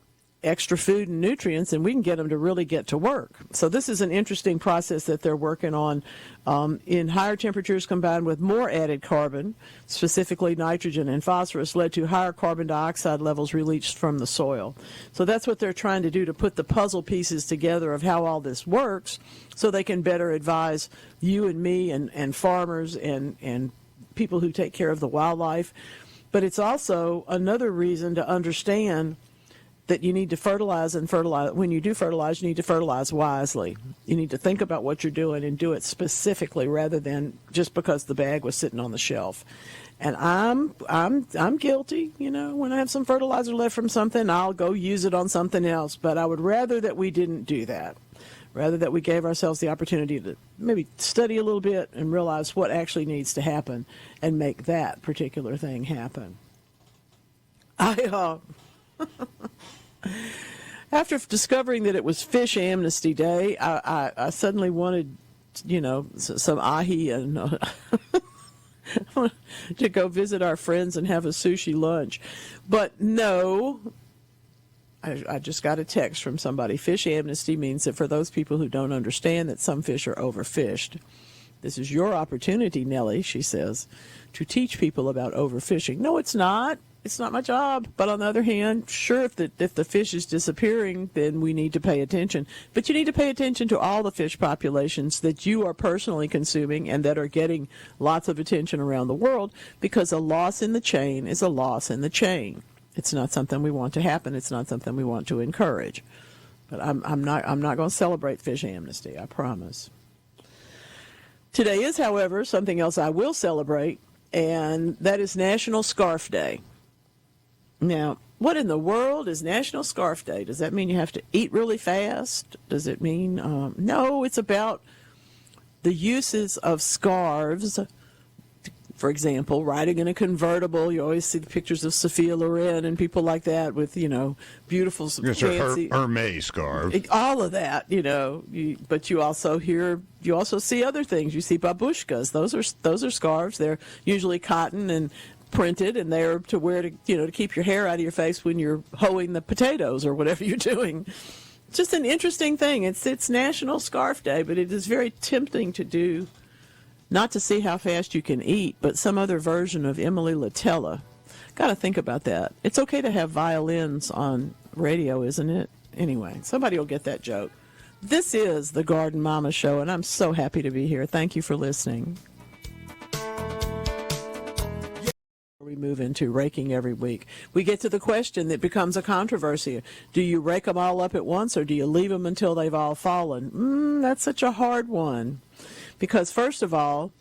extra food and nutrients, and we can get them to really get to work. So this is an interesting process that they're working on in higher temperatures combined with more added carbon, specifically nitrogen and phosphorus, led to higher carbon dioxide levels released from the soil. So that's what they're trying to do, to put the puzzle pieces together of how all this works so they can better advise you and me and farmers and people who take care of the wildlife. But it's also another reason to understand that you need to fertilize. When you do fertilize, you need to fertilize wisely. You need to think about what you're doing and do it specifically rather than just because the bag was sitting on the shelf. And I'm guilty. When I have some fertilizer left from something, I'll go use it on something else. But I would rather that we didn't do that. Rather that we gave ourselves the opportunity to maybe study a little bit and realize what actually needs to happen and make that particular thing happen. After discovering that it was Fish Amnesty Day, I suddenly wanted, some ahi and to go visit our friends and have a sushi lunch. But no, I just got a text from somebody. Fish amnesty means that for those people who don't understand that some fish are overfished, this is your opportunity, Nellie, she says, to teach people about overfishing. No, it's not. It's not my job. But on the other hand, sure, if the fish is disappearing, then we need to pay attention. But you need to pay attention to all the fish populations that you are personally consuming and that are getting lots of attention around the world, because a loss in the chain is a loss in the chain. It's not something we want to happen. It's not something we want to encourage. But I'm not going to celebrate fish amnesty, I promise. Today is, however, something else I will celebrate, and that is National Scarf Day. Now, what in the world is National Scarf Day? Does that mean you have to eat really fast? Does it mean, no, it's about the uses of scarves. For example, riding in a convertible, you always see the pictures of Sophia Loren and people like that with, beautiful, fancy Hermes scarf. All of that, but you also see other things. You see babushkas. Those are scarves. They're usually cotton and printed, and they're to wear to keep your hair out of your face when you're hoeing the potatoes or whatever you're doing. It's just an interesting thing. It's National Scarf Day, but it is very tempting to do. Not to see how fast you can eat, but some other version of Emily Latella. Got to think about that. It's okay to have violins on radio, isn't it? Anyway, somebody will get that joke. This is the Garden Mama Show, and I'm so happy to be here. Thank you for listening. We move into raking every week. We get to the question that becomes a controversy. Do you rake them all up at once, or do you leave them until they've all fallen? That's such a hard one. Because first of all,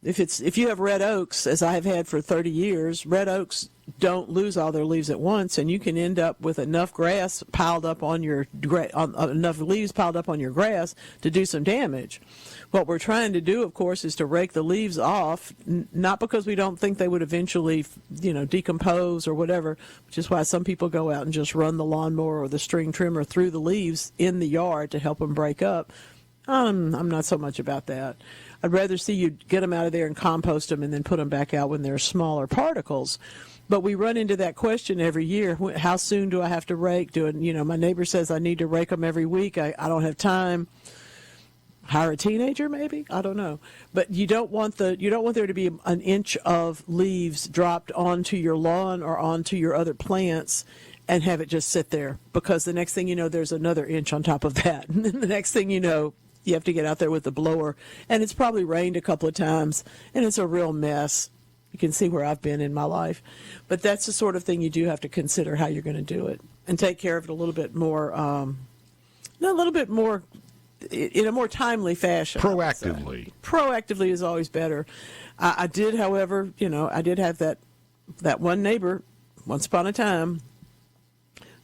if you have red oaks, as I have had for 30 years, red oaks don't lose all their leaves at once, and you can end up with enough grass piled up on your enough leaves piled up on your grass to do some damage. What we're trying to do, of course, is to rake the leaves off, not because we don't think they would eventually, decompose or whatever, which is why some people go out and just run the lawnmower or the string trimmer through the leaves in the yard to help them break up. I'm not so much about that. I'd rather see you get them out of there and compost them and then put them back out when they're smaller particles. But we run into that question every year. How soon do I have to rake? My neighbor says I need to rake them every week. I don't have time. Hire a teenager, maybe? I don't know. But you don't want there to be an inch of leaves dropped onto your lawn or onto your other plants and have it just sit there, because the next thing you know, there's another inch on top of that. And then the next thing you know, you have to get out there with the blower, and it's probably rained a couple of times, and it's a real mess. You can see where I've been in my life. But that's the sort of thing you do have to consider how you're going to do it and take care of it a little bit more, in a more timely fashion. Proactively. Proactively is always better. I did, however, I did have that one neighbor once upon a time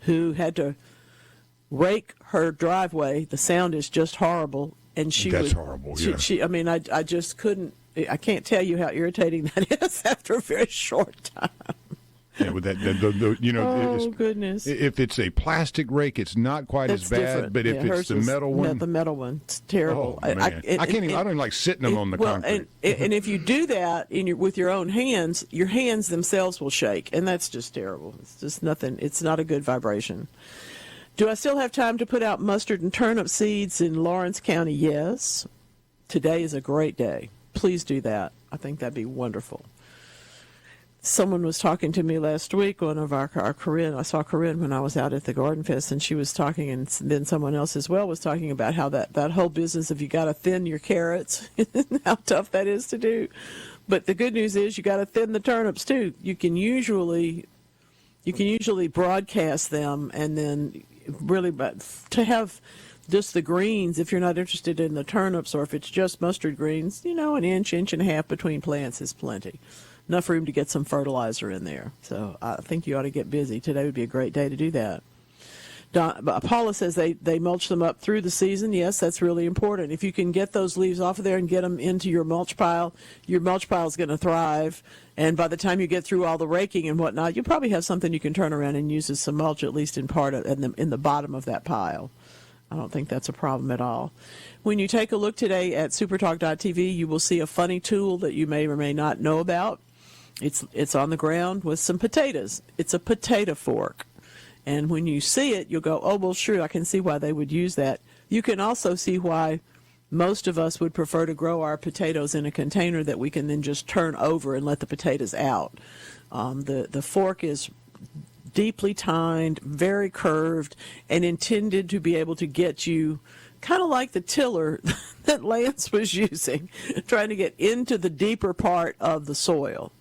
who had to rake her driveway. The sound is just horrible, and That's horrible. Yeah. I just couldn't. I can't tell you how irritating that is after a very short time. Yeah, with that, oh goodness! If it's a plastic rake, it's not quite That's as bad. different. But if it's the metal one, the metal one, it's terrible. Oh, man. I can't even. I don't like sitting them on the concrete. And if you do that with your own hands, your hands themselves will shake, and that's just terrible. It's just nothing. It's not a good vibration. Do I still have time to put out mustard and turnip seeds in Lawrence County? Yes. Today is a great day. Please do that. I think that'd be wonderful. Someone was talking to me last week, one of our Corinne. I saw Corinne when I was out at the Garden Fest, and she was talking, and then someone else as well was talking about how that whole business of you got to thin your carrots, how tough that is to do. But the good news is you got to thin the turnips too. You can usually broadcast them, and then really, but to have just the greens, if you're not interested in the turnips, or if it's just mustard greens, an inch and a half between plants is plenty. Enough room to get some fertilizer in there. So I think you ought to get busy. Today would be a great day to do that. Paula says they mulch them up through the season. Yes, that's really important. If you can get those leaves off of there and get them into your mulch pile is going to thrive. And by the time you get through all the raking and whatnot, you'll probably have something you can turn around and use as some mulch, at least in part of, in the bottom of that pile. I don't think that's a problem at all. When you take a look today at supertalk.tv, you will see a funny tool that you may or may not know about. It's on the ground with some potatoes. It's a potato fork. And when you see it, you'll go, oh, well, sure, I can see why they would use that. You can also see why most of us would prefer to grow our potatoes in a container that we can then just turn over and let the potatoes out. The fork is deeply tined, very curved, and intended to be able to get you kind of like the tiller that Lance was using, trying to get into the deeper part of the soil.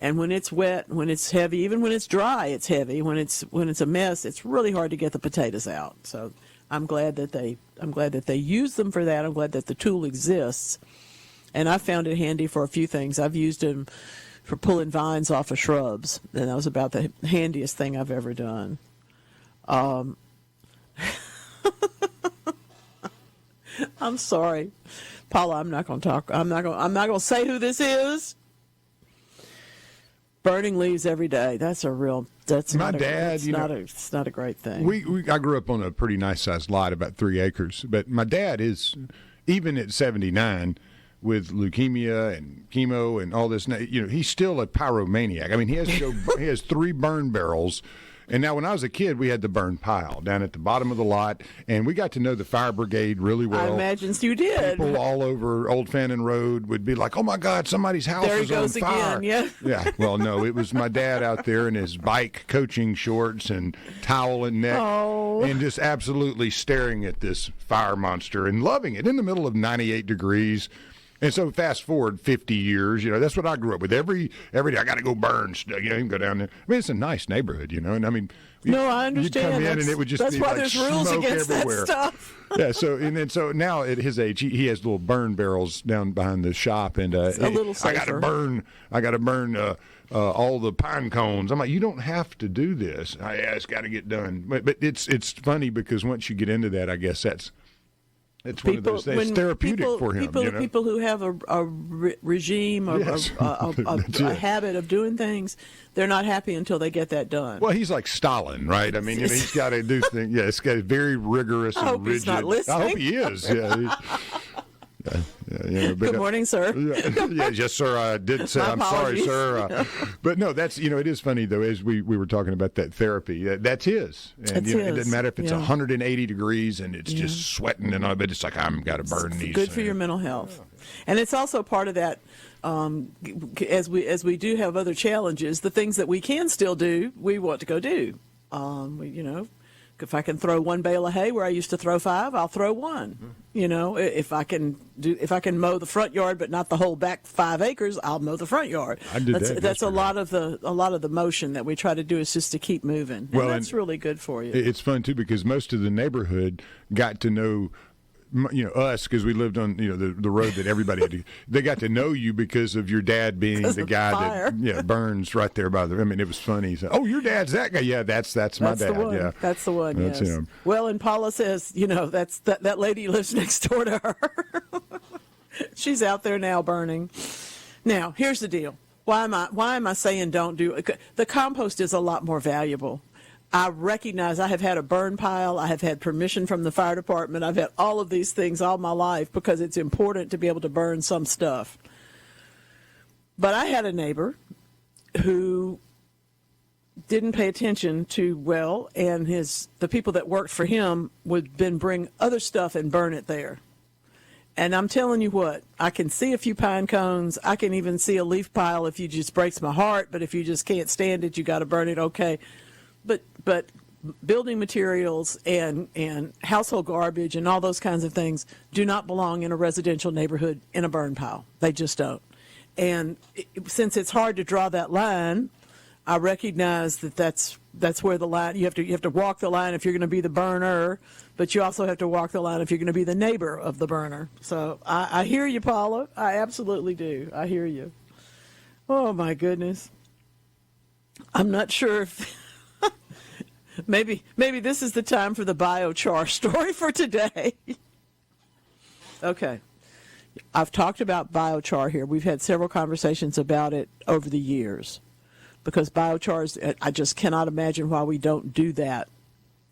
And when it's wet, when it's heavy, even when it's dry, it's heavy. When it's a mess, it's really hard to get the potatoes out. So I'm glad that they use them for that. I'm glad that the tool exists. And I found it handy for a few things. I've used them for pulling vines off of shrubs, and that was about the handiest thing I've ever done. I'm sorry, Paula. I'm not going to talk. I'm not going to say who this is. Burning leaves every day. That's a real. That's my not dad. It's not a great thing. I grew up on a pretty nice sized lot, about 3 acres. But my dad is, even at 79, with leukemia and chemo and all this. He's still a pyromaniac. I mean, he has 3 burn barrels. And now, when I was a kid, we had the burn pile down at the bottom of the lot, and we got to know the fire brigade really well. I imagine you did. People all over Old Fannin Road would be like, "Oh my God, somebody's house there is on fire!" Again, yeah. Yeah. Well, no, it was my dad out there in his bike coaching shorts and towel and neck, and just absolutely staring at this fire monster and loving it in the middle of 98 degrees. And so fast forward 50 years, that's what I grew up with. Every day I got to go burn stuff. You can go down there. I mean, it's a nice neighborhood, and I mean, no, I understand. You'd come in and it would just that's be why like there's rules smoke against everywhere. That stuff. Yeah, so now at his age, he has little burn barrels down behind the shop, and a little safer. I got to burn all the pine cones. I'm like, you don't have to do this. It's got to get done. But it's funny because once you get into that, I guess it's one of those things. It's therapeutic for him. People who have a regime or yes. a habit of doing things, they're not happy until they get that done. Well, he's like Stalin, right? I mean, he's got to do things. Yeah, it's got very rigorous and rigid. He's not listening. I hope he is. Yeah. Good morning, sir. Yes, sir. I did say I'm sorry, sir. But no, that's it is funny though. As we were talking about that therapy, that's his. And it doesn't matter if it's 180 degrees and it's just sweating and all, but it's like I'm got to burn these. Good for your mental health, and it's also part of that. As we do have other challenges, the things that we can still do, we want to go do. If I can throw 1 bale of hay where I used to throw 5, I'll throw 1. If I can mow the front yard but not the whole back 5 acres, I'll mow the front yard. I did that. That's a lot of the motion that we try to do is just to keep moving. And that's really good for you. It's fun too because most of the neighborhood got to know us because we lived on the road that everybody had to, they got to know you because of your dad being the guy that burns right there by the. I mean, it was funny. So, your dad's that guy. Yeah, that's my dad. The one. Yeah, that's the one. That's yes. him. Well, and Paula says, that's that lady lives next door to her. She's out there now burning. Now, here's the deal. Why am I saying don't do it? The compost is a lot more valuable. I recognize I have had a burn pile. I have had permission from the fire department. I've had all of these things all my life because it's important to be able to burn some stuff. But I had a neighbor who didn't pay attention to and the people that worked for him would then bring other stuff and burn it there. And I'm telling you what, I can see a few pine cones. I can even see a leaf pile if you just breaks my heart. But if you just can't stand it, you got to burn it. Okay. But building materials and household garbage and all those kinds of things do not belong in a residential neighborhood in a burn pile. They just don't. And since it's hard to draw that line, I recognize that's where the line. You have to walk the line if you're going to be the burner, but you also have to walk the line if you're going to be the neighbor of the burner. So I hear you, Paula. I absolutely do. I hear you. Oh my goodness. I'm not sure if. Maybe this is the time for the biochar story for today. Okay. I've talked about biochar here. We've had several conversations about it over the years because biochar I just cannot imagine why we don't do that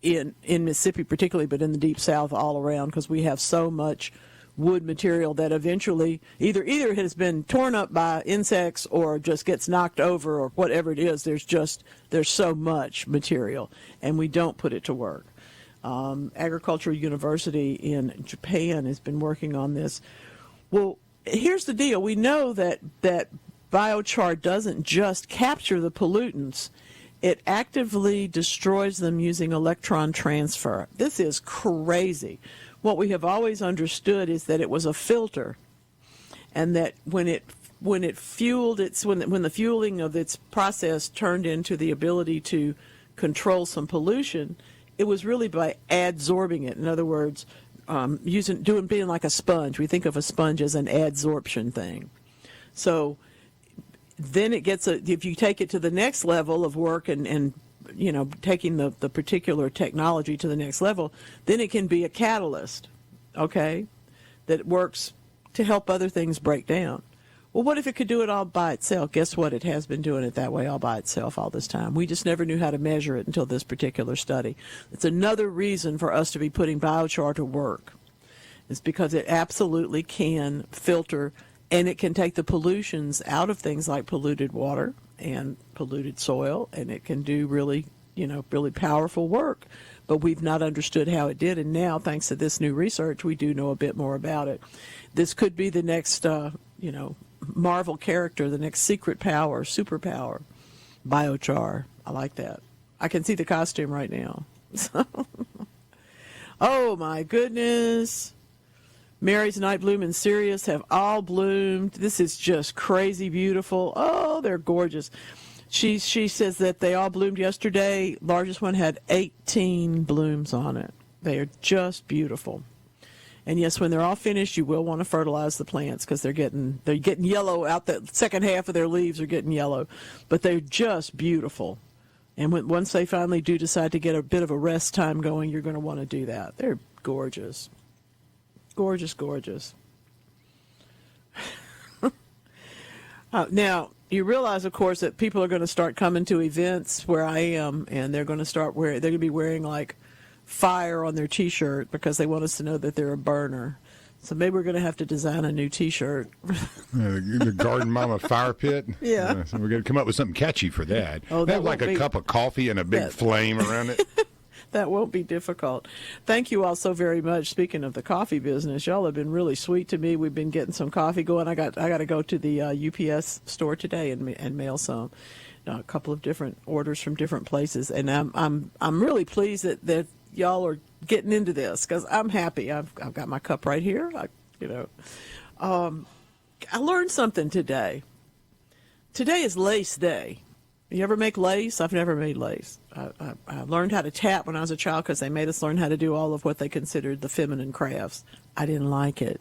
in Mississippi particularly, but in the Deep South all around, because we have so much wood material that eventually either has been torn up by insects or just gets knocked over or whatever it is. There's so much material, and we don't put it to work. Agricultural University in Japan has been working on this. Well, here's the deal. We know that biochar doesn't just capture the pollutants. It actively destroys them using electron transfer. This is crazy. What we have always understood is that it was a filter, and that when the fueling of its process turned into the ability to control some pollution, it was really by adsorbing it. In other words, being like a sponge. We think of a sponge as an adsorption thing. So then it gets if you take it to the next level of work and taking the particular technology to the next level, then it can be a catalyst, okay, that works to help other things break down. Well, what if it could do it all by itself? Guess what? It has been doing it that way all by itself all this time. We just never knew how to measure it until this particular study. It's another reason for us to be putting biochar to work. It's because it absolutely can filter, and it can take the pollutions out of things like polluted water and polluted soil, and it can do really powerful work. But we've not understood how it did, and now, thanks to this new research, we do know a bit more about it. This could be the next, Marvel character, the next secret power, superpower, biochar. I like that. I can see the costume right now. Oh, my goodness. Mary's night bloom and Sirius have all bloomed. This is just crazy beautiful. Oh, they're gorgeous. She says that they all bloomed yesterday. Largest one had 18 blooms on it. They are just beautiful. And yes, when they're all finished, you will want to fertilize the plants because they're getting yellow out. The second half of their leaves are getting yellow, but they're just beautiful. And once they finally do decide to get a bit of a rest time going, you're going to want to do that. They're gorgeous. Gorgeous, gorgeous. Now, you realize, of course, that people are going to start coming to events where I am, and they're going to be wearing like fire on their T-shirt because they want us to know that they're a burner. So maybe we're going to have to design a new T-shirt. The Garden Mama Fire Pit? Yeah. So we're going to come up with something catchy for that. Oh, that have like a cup of coffee and a big flame around it. That won't be difficult. Thank you all so very much. Speaking of the coffee business, y'all have been really sweet to me. We've been getting some coffee going. I got to go to the UPS store today and mail some. A couple of different orders from different places, and I'm really pleased that y'all are getting into this because I'm happy. I've got my cup right here. I learned something today. Today is lace day. You ever make lace? I've never made lace. I learned how to tap when I was a child because they made us learn how to do all of what they considered the feminine crafts. I didn't like it.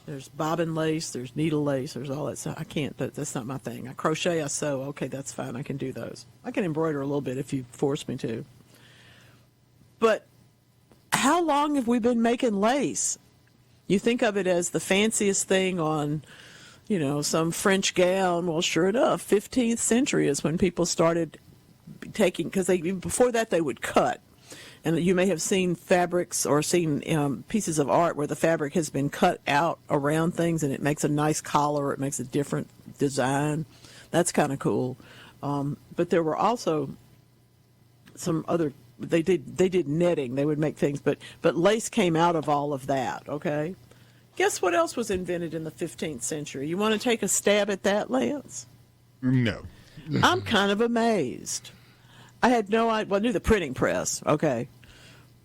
There's bobbin lace, there's needle lace, there's all that stuff. I can't, that's not my thing. I crochet, I sew. Okay, that's fine. I can do those. I can embroider a little bit if you force me to. But how long have we been making lace? You think of it as the fanciest thing on, some French gown. Well, sure enough, 15th century is when people started taking, because before that they would cut. And you may have seen fabrics or seen pieces of art where the fabric has been cut out around things and it makes a nice collar, or it makes a different design. That's kind of cool. But there were also some other, they did netting. They would make things, but lace came out of all of that, okay? Guess what else was invented in the 15th century? You want to take a stab at that, Lance? No. I'm kind of amazed. I had no idea. Well, I knew the printing press, okay.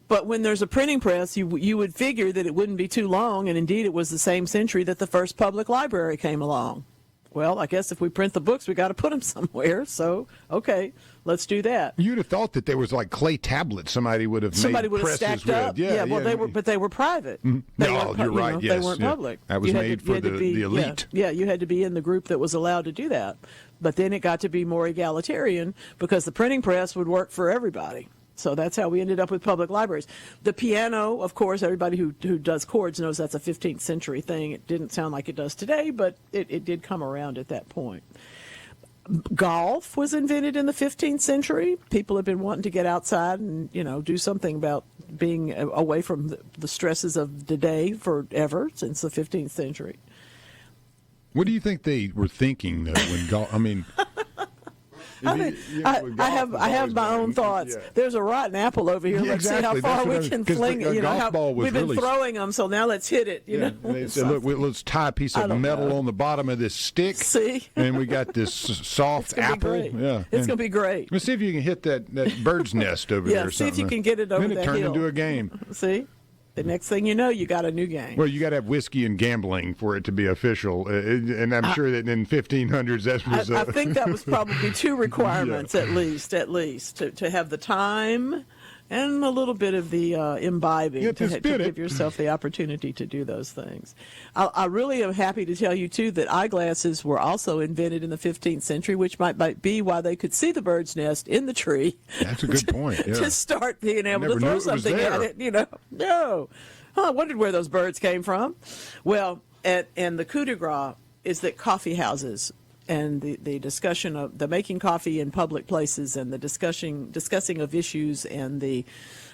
But when there's a printing press, you would figure that it wouldn't be too long, and indeed it was the same century that the first public library came along. Well, I guess if we print the books, we got to put them somewhere. So, okay, let's do that. You'd have thought that there was like clay tablets somebody would have made presses stacked with. up. Yeah, well, they were private. No, you're right. Yes, they weren't public. That was made for the elite. Yeah, you had to be in the group that was allowed to do that. But then it got to be more egalitarian because the printing press would work for everybody. So that's how we ended up with public libraries. The piano, of course, everybody who does chords knows that's a 15th century thing. It didn't sound like it does today, but it did come around at that point. Golf was invented in the 15th century. People have been wanting to get outside and, do something about being away from the stresses of the day forever, since the 15th century. What do you think they were thinking, though, when golf? I mean, I have my own thoughts. Yeah. There's a rotten apple over here. Yeah, let's exactly. see how far we can fling it. Golf ball was we've been really throwing them, so now let's hit it. They said, look, let's tie a piece of metal on the bottom of this stick. See? And we got this soft apple. Yeah, it's going to be great. Let's see if you can hit that bird's nest over there. Or see something. if you can get it over then that it turned hill. into a game. See? The next thing you know, you got a new game. Well, you got to have whiskey and gambling for it to be official, and I'm sure that in 1500s that was. I think that was probably two requirements at least to have the time and a little bit of the imbibing to give yourself the opportunity to do those things. I really am happy to tell you, too, that eyeglasses were also invented in the 15th century, which might be why they could see the bird's nest in the tree. That's a good point, yeah. To start being able to throw something at it, No. I wondered where those birds came from. Well, and the coup de grace is that coffee houses and the discussion of the making coffee in public places and the discussing of issues and the,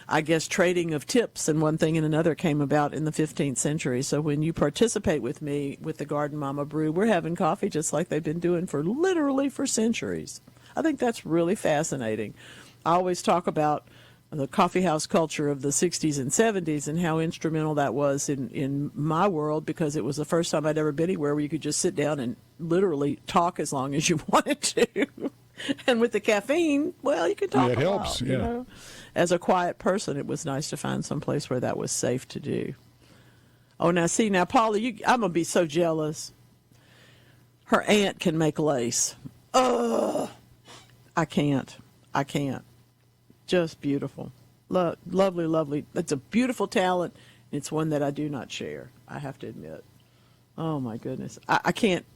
I guess, trading of tips and one thing and another came about in the 15th century. So when you participate with me with the Garden Mama Brew, we're having coffee just like they've been doing for centuries. I think that's really fascinating. I always talk about the coffee house culture of the 60s and 70s and how instrumental that was in my world, because it was the first time I'd ever been anywhere where you could just sit down and literally talk as long as you wanted to. And with the caffeine, well, you can talk it helps, while, you know. As a quiet person, it was nice to find some place where that was safe to do. Oh, now, Paula, I'm going to be so jealous. Her aunt can make lace. Ugh. I can't. Just beautiful. Lovely, lovely. It's a beautiful talent. It's one that I do not share, I have to admit. Oh, my goodness. I can't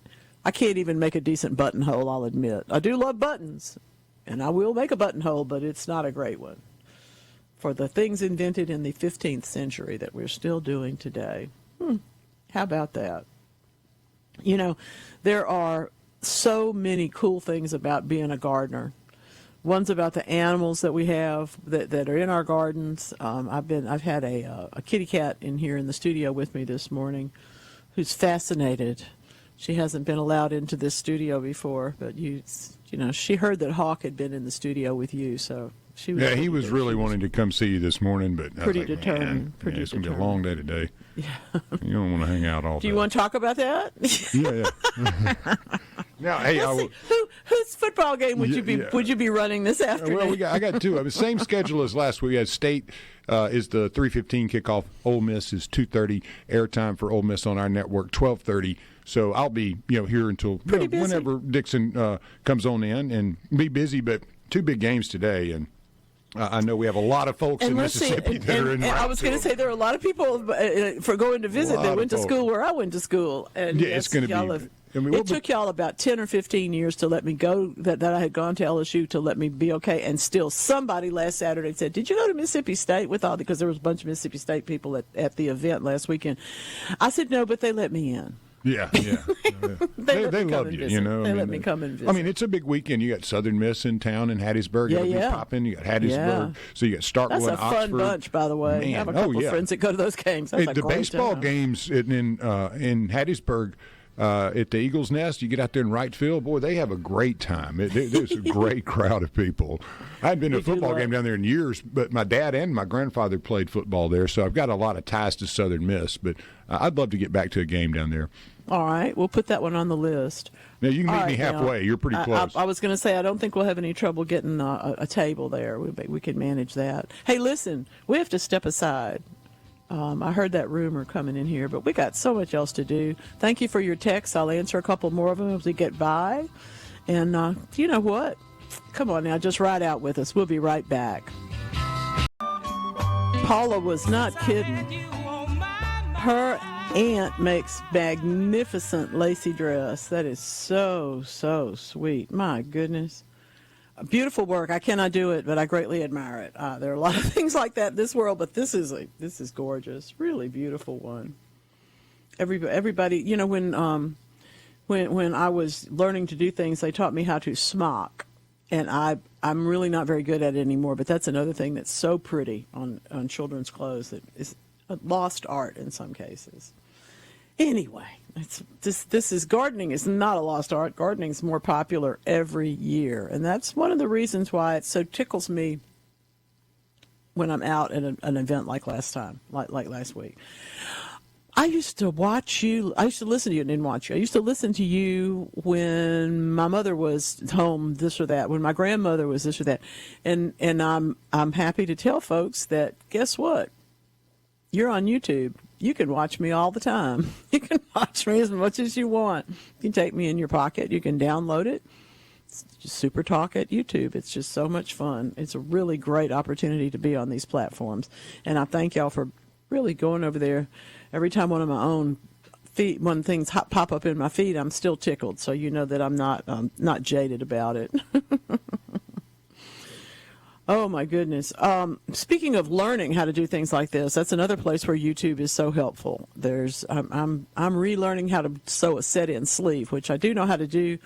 even make a decent buttonhole, I'll admit. I do love buttons, and I will make a buttonhole, but it's not a great one. For the things invented in the 15th century that we're still doing today. How about that? You know, there are so many cool things about being a gardener. One's about the animals that we have that are in our gardens. I've had a kitty cat in here in the studio with me this morning who's fascinated. She hasn't been allowed into this studio before, but she heard that Hawk had been in the studio with you, so she was. Yeah, he was really wanting to come see you this morning, but pretty I was like, determined. It's going to be a long day today. Yeah. You don't want to hang out all day. Do you want to talk about that? Yeah. Now, hey, whose football game would you be running this afternoon? Well, I got two. Same schedule as last week. We had State is the 3:15 kickoff. Ole Miss is 2:30 airtime for Ole Miss on our network, 12:30. So I'll be here until whenever Dixon comes on in and be busy. But two big games today, and I know we have a lot of folks in Mississippi that are in. I was going to say there are a lot of people for going to visit that went to school where I went to school, and it's going to be. It took y'all about 10 or 15 years to let me go, that I had gone to LSU, to let me be okay. And still somebody last Saturday said, did you go to Mississippi State with all, because there was a bunch of Mississippi State people at the event last weekend. I said, no, but they let me in. Yeah. they love you, They let me come and visit. It's a big weekend. You got Southern Miss in town in Hattiesburg. Popping. You got Hattiesburg. Yeah. So you got Starkville and Oxford. That's a fun bunch, by the way. Man. I have a couple of friends that go to those games. Hey, the baseball games in Hattiesburg, at the Eagles Nest, you get out there in right field, boy, they have a great time. There's a great crowd of people. I hadn't been to a football game down there in years, but my dad and my grandfather played football there, so I've got a lot of ties to Southern Miss, but I'd love to get back to a game down there. All right, we'll put that one on the list. Now, you can meet me halfway. You're pretty close. I was going to say, I don't think we'll have any trouble getting a table there. We can manage that. Hey, listen, we have to step aside. I heard that rumor coming in here, but we got so much else to do. Thank you for your texts. I'll answer a couple more of them as we get by. And you know what? Come on now, just ride out with us. We'll be right back. Paula was not kidding. Her aunt makes magnificent lacy dress. That is so, so sweet. My goodness. Beautiful work. I cannot do it, but I greatly admire it. There are a lot of things like that in this world, but this is gorgeous. Really beautiful one. Everybody, when I was learning to do things, they taught me how to smock, and I'm really not very good at it anymore. But that's another thing that's so pretty on children's clothes that is a lost art in some cases. Anyway, this is gardening is not a lost art. Gardening is more popular every year, and that's one of the reasons why it so tickles me when I'm out at an event like last week. I used to watch you. I used to listen to you and didn't watch you. I used to listen to you when my mother was home, this or that, when my grandmother was this or that. And I'm happy to tell folks that, guess what? You're on YouTube. You can watch me all the time. You can watch me as much as you want. You can take me in your pocket. You can download it. It's just SuperTalk at YouTube. It's just so much fun. It's a really great opportunity to be on these platforms. And I thank y'all for really going over there. Every time one of my own feed, when things pop up in my feed, I'm still tickled. So you know that I'm not jaded about it. Oh my goodness. Speaking of learning how to do things like this, that's another place where YouTube is so helpful. I'm relearning how to sew a set-in sleeve, which I do know how to do,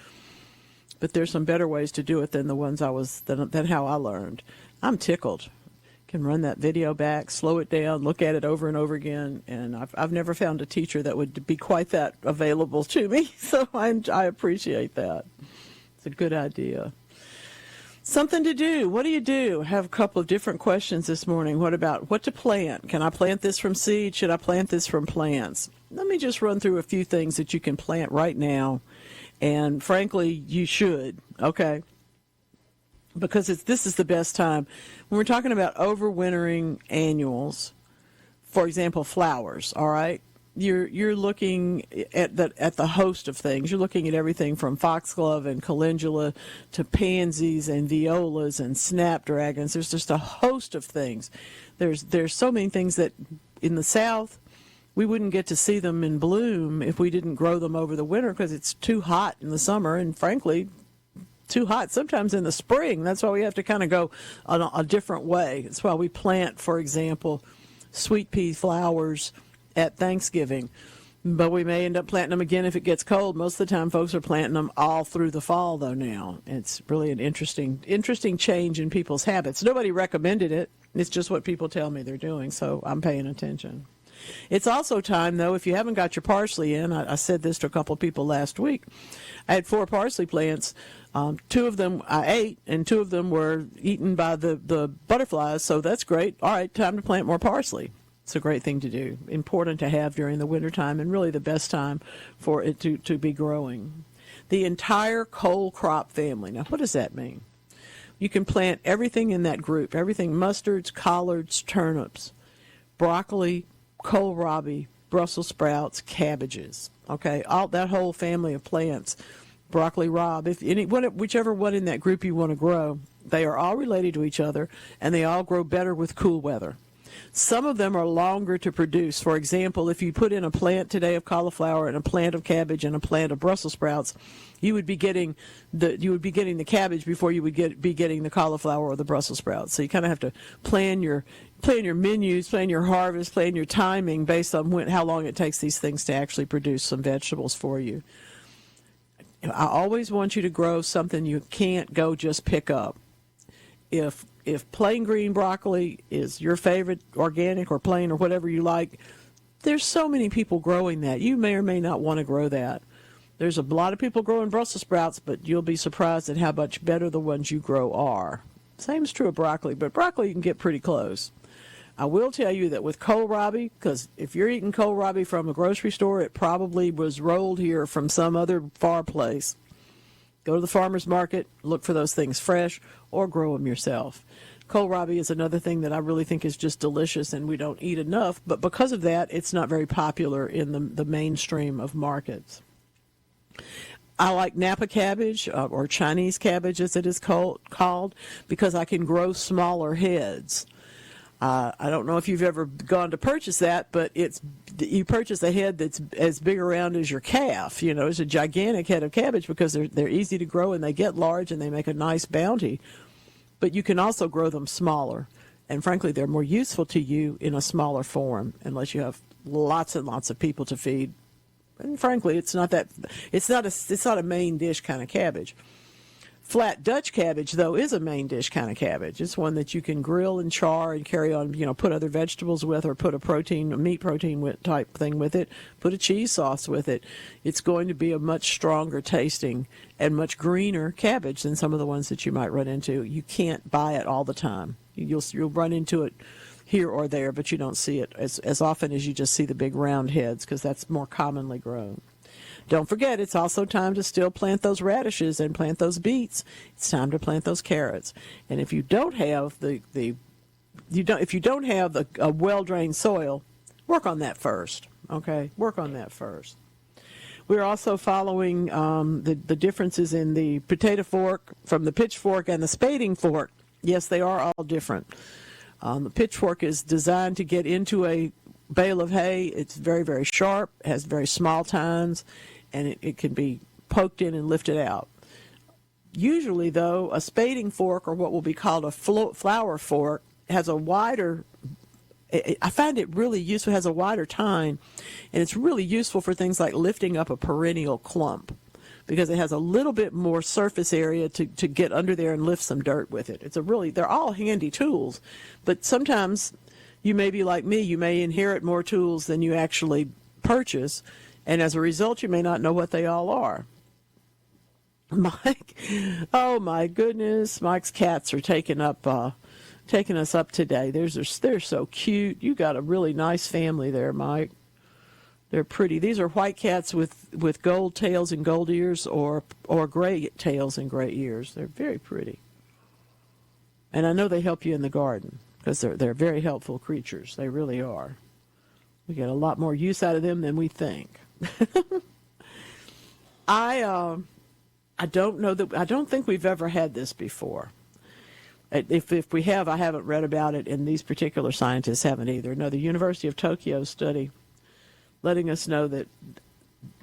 but there's some better ways to do it than the ones than how I learned. I'm tickled. Can run that video back, slow it down, look at it over and over again, and I've never found a teacher that would be quite that available to me, so I appreciate that. It's a good idea. Something to do. What do you do? I have a couple of different questions this morning. What about what to plant? Can I plant this from seed? Should I plant this from plants? Let me just run through a few things that you can plant right now, and frankly, you should, okay? Because this is the best time. When we're talking about overwintering annuals, for example, flowers, all right? You're looking at the host of things. You're looking at everything from foxglove and calendula to pansies and violas and snapdragons. There's just a host of things. There's so many things that in the South we wouldn't get to see them in bloom if we didn't grow them over the winter because it's too hot in the summer and frankly too hot sometimes in the spring. That's why we have to kind of go a different way. That's why we plant, for example, sweet pea flowers at Thanksgiving, but we may end up planting them again if it gets cold. Most of the time folks are planting them all through the fall though now. It's really an interesting change in people's habits. Nobody recommended it. It's just what people tell me they're doing, so I'm paying attention. It's also time, though, if you haven't got your parsley in, I said this to a couple of people last week. I had 4 parsley plants. 2 of them I ate, and 2 of them were eaten by the butterflies, so that's great. All right, time to plant more parsley. It's a great thing to do, important to have during the wintertime, and really the best time for it to be growing. The entire cole crop family. Now, what does that mean? You can plant everything in that group, everything mustards, collards, turnips, broccoli, kohlrabi, Brussels sprouts, cabbages. Okay, all that whole family of plants, broccoli rabe, whichever one in that group you want to grow, they are all related to each other, and they all grow better with cool weather. Some of them are longer to produce. For example, if you put in a plant today of cauliflower and a plant of cabbage and a plant of Brussels sprouts, you would be getting the cabbage before you would be getting the cauliflower or the Brussels sprouts. So you kind of have to plan your menus, plan your harvest, plan your timing based on how long it takes these things to actually produce some vegetables for you. I always want you to grow something you can't go just pick up. If plain green broccoli is your favorite, organic or plain or whatever you like, there's so many people growing that. You may or may not want to grow that. There's a lot of people growing Brussels sprouts, but you'll be surprised at how much better the ones you grow are. Same is true of broccoli, but broccoli you can get pretty close. I will tell you that with kohlrabi, because if you're eating kohlrabi from a grocery store, it probably was rolled here from some other far place. Go to the farmer's market, look for those things fresh, or grow them yourself. Kohlrabi is another thing that I really think is just delicious, and we don't eat enough. But because of that, it's not very popular in the mainstream of markets. I like Napa cabbage, or Chinese cabbage as it is called, because I can grow smaller heads. I don't know if you've ever gone to purchase that, but you purchase a head that's as big around as your calf. You know, it's a gigantic head of cabbage because they're easy to grow and they get large and they make a nice bounty. But you can also grow them smaller, and frankly, they're more useful to you in a smaller form, unless you have lots and lots of people to feed. And frankly, it's not a main dish kind of cabbage. Flat Dutch cabbage, though, is a main dish kind of cabbage. It's one that you can grill and char and carry on, put other vegetables with, or put a meat protein type thing with it, put a cheese sauce with it. It's going to be a much stronger tasting and much greener cabbage than some of the ones that you might run into. You can't buy it all the time. You'll run into it here or there, but you don't see it as often as you just see the big round heads, because that's more commonly grown. Don't forget, it's also time to still plant those radishes and plant those beets. It's time to plant those carrots. And if you don't have a well-drained soil, work on that first. Okay, work on that first. We're also following the differences in the potato fork from the pitchfork and the spading fork. Yes, they are all different. The pitchfork is designed to get into a bale of hay. It's very, very sharp, has very small tines, and it can be poked in and lifted out. Usually, though, a spading fork, or what will be called a flower fork, has a wider, I find it really useful, has a wider tine, and it's really useful for things like lifting up a perennial clump, because it has a little bit more surface area to get under there and lift some dirt with it. They're all handy tools, but sometimes you may be like me, you may inherit more tools than you actually purchase, and as a result, you may not know what they all are. Mike, oh my goodness, Mike's cats are taking us up today. They're so cute. You got a really nice family there, Mike. They're pretty. These are white cats with gold tails and gold ears, or gray tails and gray ears. They're very pretty. And I know they help you in the garden, because they're very helpful creatures. They really are. We get a lot more use out of them than we think. I don't think we've ever had this before. If we have, I haven't read about it, and these particular scientists haven't either. No, the University of Tokyo study letting us know that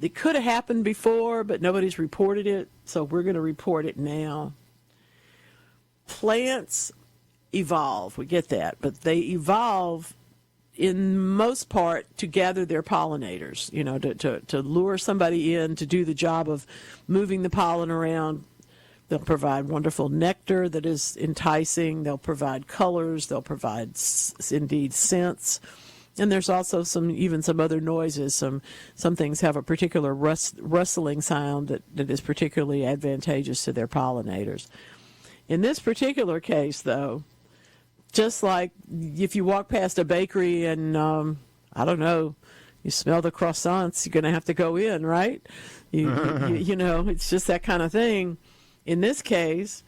it could have happened before, but nobody's reported it, so we're going to report it now. Plants evolve, we get that, but they evolve in most part to gather their pollinators, to lure somebody in to do the job of moving the pollen around. They'll provide wonderful nectar that is enticing. They'll provide colors. They'll provide, indeed, scents. And there's also some other noises. Some things have a particular rustling sound that is particularly advantageous to their pollinators. In this particular case, though, just like if you walk past a bakery and, I don't know, you smell the croissants, you're going to have to go in, right? It's just that kind of thing. In this case,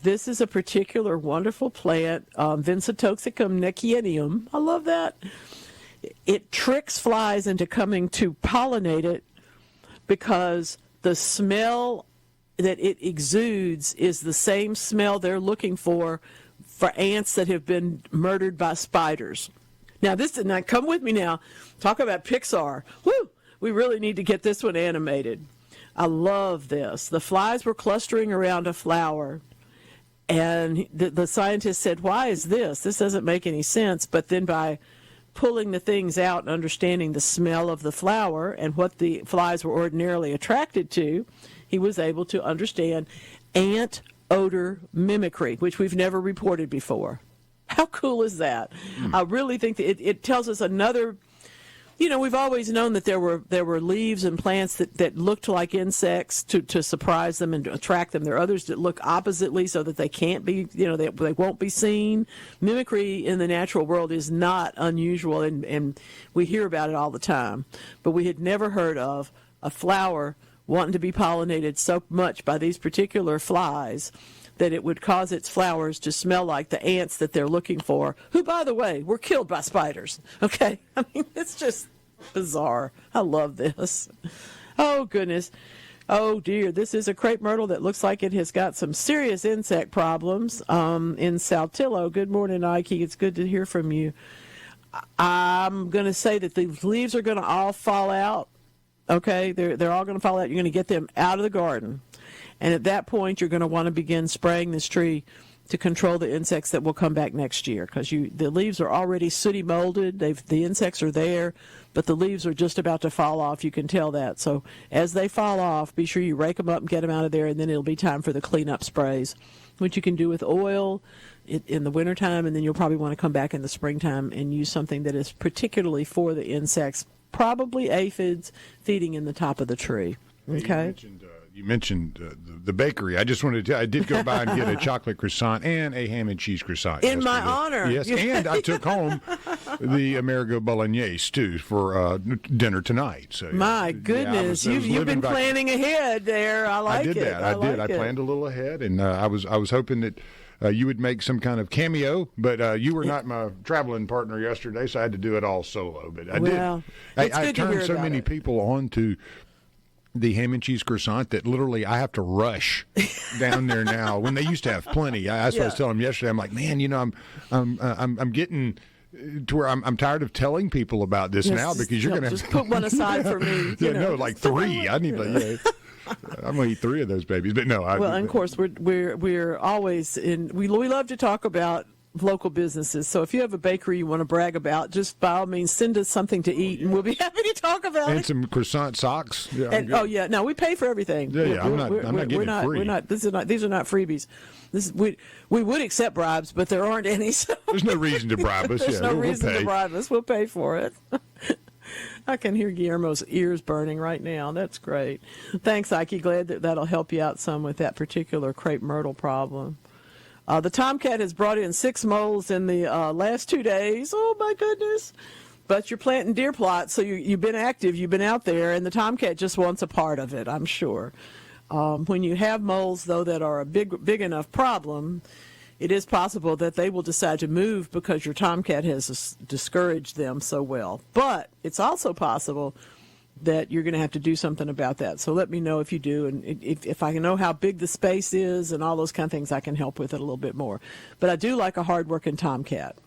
this is a particular wonderful plant, Vincetoxicum nechienium. I love that. It tricks flies into coming to pollinate it because the smell that it exudes is the same smell they're looking for ants that have been murdered by spiders. Now, come with me now. Talk about Pixar. Woo! We really need to get this one animated. I love this. The flies were clustering around a flower, and the scientist said, "Why is this? This doesn't make any sense." But then by pulling the things out and understanding the smell of the flower and what the flies were ordinarily attracted to, he was able to understand ant odor mimicry, which we've never reported before. How cool is that? I really think that it tells us another. We've always known that there were leaves and plants that looked like insects to surprise them and to attract them. There are others that look oppositely so that they can't be, they won't be seen. Mimicry in the natural world is not unusual, and we hear about it all the time. But we had never heard of a flower wanting to be pollinated so much by these particular flies that it would cause its flowers to smell like the ants that they're looking for, who, by the way, were killed by spiders. Okay? I mean, it's just bizarre. I love this. Oh, goodness. Oh dear, this is a crepe myrtle that looks like it has got some serious insect problems in Saltillo. Good morning, Ike. It's good to hear from you. I'm going to say that the leaves are going to all fall out. Okay, they're all going to fall out. You're going to get them out of the garden. And at that point, you're going to want to begin spraying this tree to control the insects that will come back next year, because the leaves are already sooty molded. The insects are there, but the leaves are just about to fall off. You can tell that. So as they fall off, be sure you rake them up and get them out of there, and then it'll be time for the cleanup sprays, which you can do with oil in the wintertime, and then you'll probably want to come back in the springtime and use something that is particularly for the insects, probably aphids feeding in the top of the tree. Okay. You mentioned the bakery. I just wanted to. I did go by and get a chocolate croissant and a ham and cheese croissant in my honor. Yes, and I took home the Amerigo Bolognese too for dinner tonight. So my goodness, you've been planning ahead there. I like it. I did that. I did. I planned a little ahead, and I was hoping that you would make some kind of cameo, but you were not my traveling partner yesterday, so I had to do it all solo. But I did. I turned so many people on to the ham and cheese croissant that literally I have to rush down there now when they used to have plenty. That's what I was telling them yesterday. I'm like, man, I'm getting to where I'm tired of telling people about this now, because you're going to just put one aside for me. Like 3. I need I'm going to eat 3 of those babies, but no. Well, and of course we're always we love to talk about local businesses. So if you have a bakery you want to brag about, just by all means send us something to eat, and we'll be happy to talk about it. And some croissant socks. Yeah, no, we pay for everything. Yeah, I'm not getting it free. These are not freebies. We would accept bribes, but there aren't any. So there's no reason to bribe us. There's no reason to bribe us. We'll pay for it. I can hear Guillermo's ears burning right now. That's great. Thanks, Ike. Glad that'll help you out some with that particular crepe myrtle problem. The tomcat has brought in 6 moles in the last 2 days. Oh, my goodness. But you're planting deer plots, so you've been active. You've been out there, and the tomcat just wants a part of it, I'm sure. When you have moles, though, that are a big enough problem, it is possible that they will decide to move because your tomcat has discouraged them so well. But it's also possible that you're going to have to do something about that. So let me know if you do, and if I know how big the space is and all those kind of things, I can help with it a little bit more. But I do like a hard-working tomcat.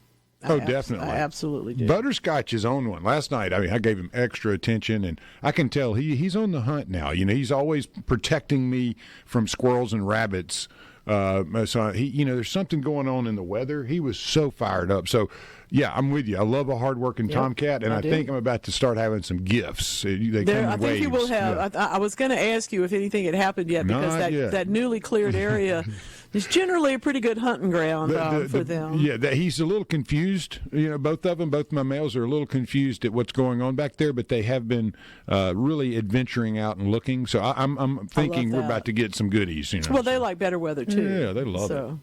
Definitely. I absolutely do. Butterscotch is on one. Last night, I gave him extra attention, and I can tell he's on the hunt now. He's always protecting me from squirrels and rabbits. So there's something going on in the weather. He was so fired up. So, yeah, I'm with you. I love a hardworking tomcat, and I think I'm about to start having some gifts. They come in waves. I think you will have. Yeah. I was going to ask you if anything had happened yet, because that newly cleared area is generally a pretty good hunting ground for them. Yeah, he's a little confused. Both of them, both my males are a little confused at what's going on back there, but they have been really adventuring out and looking. So I'm thinking we're about to get some goodies. Well, they like better weather too. Yeah, they love it.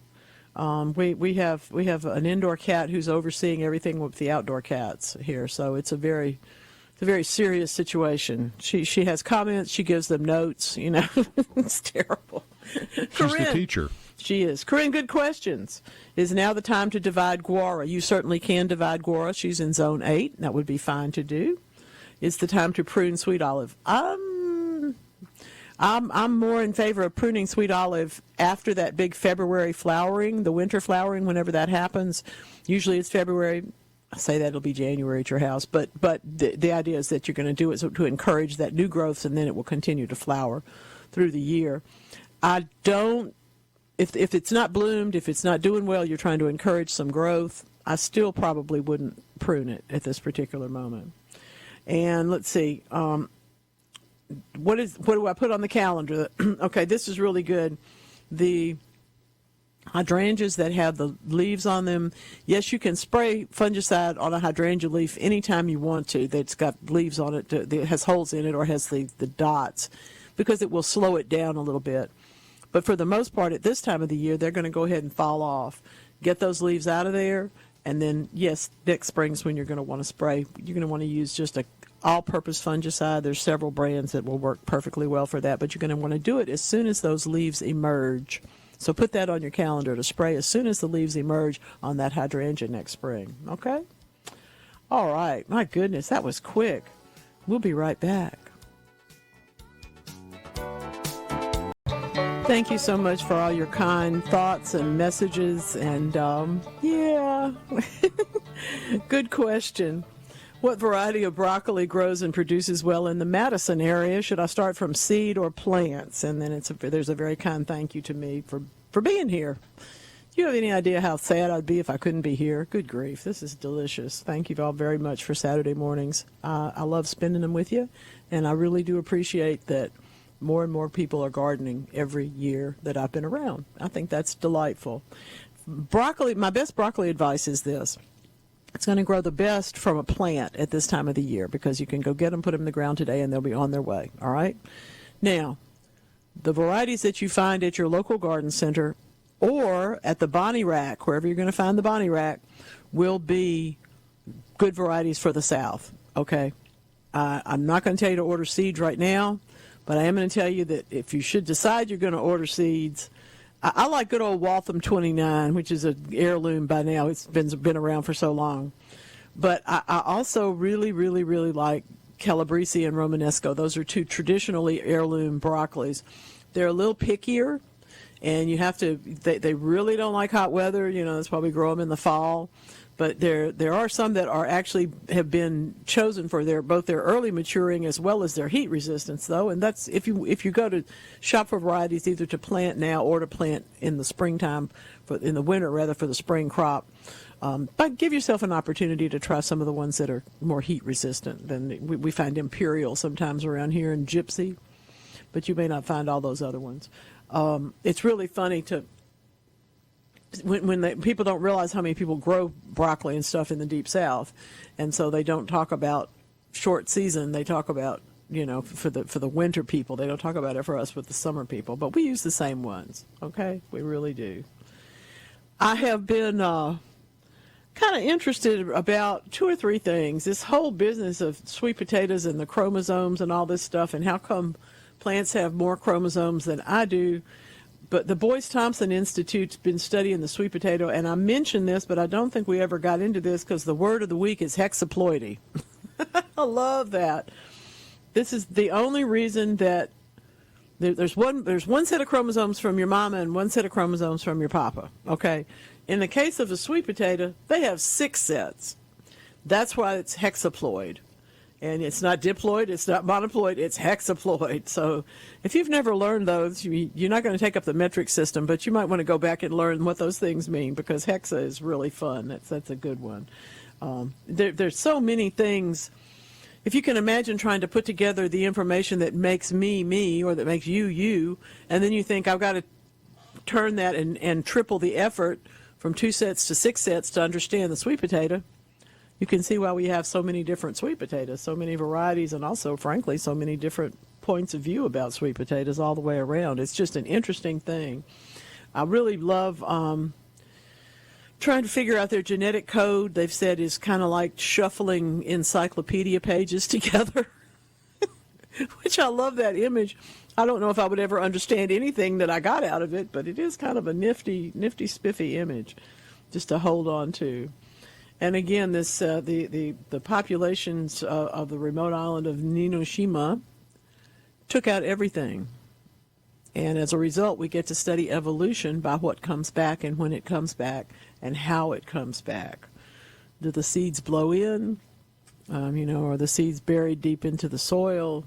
We have an indoor cat who's overseeing everything with the outdoor cats here, so it's a very serious situation. She has comments, she gives them notes. It's terrible. She's Corinne, the teacher. She is. Corinne, good questions. Is now the time to divide guara? You certainly can divide guara. She's in zone 8. That would be fine to do. It's the time to prune sweet olive. I'm more in favor of pruning sweet olive after that big February flowering, the winter flowering, whenever that happens. Usually it's February. I say that it'll be January at your house, but the idea is that you're going to do it to encourage that new growth, and then it will continue to flower through the year. If it's not bloomed, if it's not doing well, you're trying to encourage some growth, I still probably wouldn't prune it at this particular moment. And let's see. What do I put on the calendar? Okay, this is really good. The hydrangeas that have the leaves on them, yes, you can spray fungicide on a hydrangea leaf anytime you want to that's got leaves on it, that has holes in it or has the dots, because it will slow it down a little bit. But for the most part, at this time of the year, they're going to go ahead and fall off. Get those leaves out of there, and then, yes, next spring's when you're going to want to spray. You're going to want to use just a all-purpose fungicide. There's several brands that will work perfectly well for that, but you're going to want to do it as soon as those leaves emerge. So put that on your calendar to spray as soon as the leaves emerge on that hydrangea next spring. Okay? All right. My goodness, that was quick. We'll be right back. Thank you so much for all your kind thoughts and messages. And yeah, good question. What variety of broccoli grows and produces well in the Madison area? Should I start from seed or plants? And then there's a very kind thank you to me for being here. Do you have any idea how sad I'd be if I couldn't be here? Good grief, this is delicious. Thank you all very much for Saturday mornings. I love spending them with you, and I really do appreciate that more and more people are gardening every year that I've been around. I think that's delightful. Broccoli, my best broccoli advice is this. It's going to grow the best from a plant at this time of the year because you can go get them, put them in the ground today, and they'll be on their way. All right? Now, the varieties that you find at your local garden center or at the Bonnie Rack, wherever you're going to find the Bonnie Rack, will be good varieties for the South. Okay? I'm not going to tell you to order seeds right now, but I am going to tell you that if you should decide you're going to order seeds, I like good old Waltham 29, which is an heirloom by now. It's been around for so long. But I also really, really, really like Calabrese and Romanesco. Those are two traditionally heirloom broccolis. They're a little pickier, and you have to. They really don't like hot weather. You know, that's why we grow them in the fall. But there are some that are actually have been chosen for both their early maturing as well as their heat resistance, though. And that's if you go to shop for varieties either to plant now or to plant in the springtime, in the winter rather, for the spring crop. But give yourself an opportunity to try some of the ones that are more heat resistant. Than we find Imperial sometimes around here and Gypsy, but you may not find all those other ones. It's really funny when people don't realize how many people grow broccoli and stuff in the Deep South, and so they don't talk about short season. They talk about, for the winter people. They don't talk about it for us with the summer people, but we use the same ones. Okay, we really do. I have been kind of interested about two or three things. This whole business of sweet potatoes and the chromosomes and all this stuff, and how come plants have more chromosomes than I do. But the Boyce-Thompson Institute's been studying the sweet potato, and I mentioned this, but I don't think we ever got into this because the word of the week is hexaploidy. I love that. This is the only reason that there's one set of chromosomes from your mama and one set of chromosomes from your papa. Okay, in the case of a sweet potato, they have 6 sets. That's why it's hexaploid. And it's not diploid, it's not monoploid, it's hexaploid. So if you've never learned those, you're not going to take up the metric system, but you might want to go back and learn what those things mean because hexa is really fun. That's a good one. There's so many things. If you can imagine trying to put together the information that makes me, me, or that makes you, you, and then you think I've got to turn that and triple the effort from 2 sets to 6 sets to understand the sweet potato, you can see why we have so many different sweet potatoes, so many varieties, and also, frankly, so many different points of view about sweet potatoes all the way around. It's just an interesting thing. I really love trying to figure out their genetic code. They've said is kind of like shuffling encyclopedia pages together, which I love that image. I don't know if I would ever understand anything that I got out of it, but it is kind of a nifty, spiffy image just to hold on to. And again, this the populations of the remote island of Ninoshima took out everything. And as a result, we get to study evolution by what comes back and when it comes back and how it comes back. Do the seeds blow in? Are the seeds buried deep into the soil?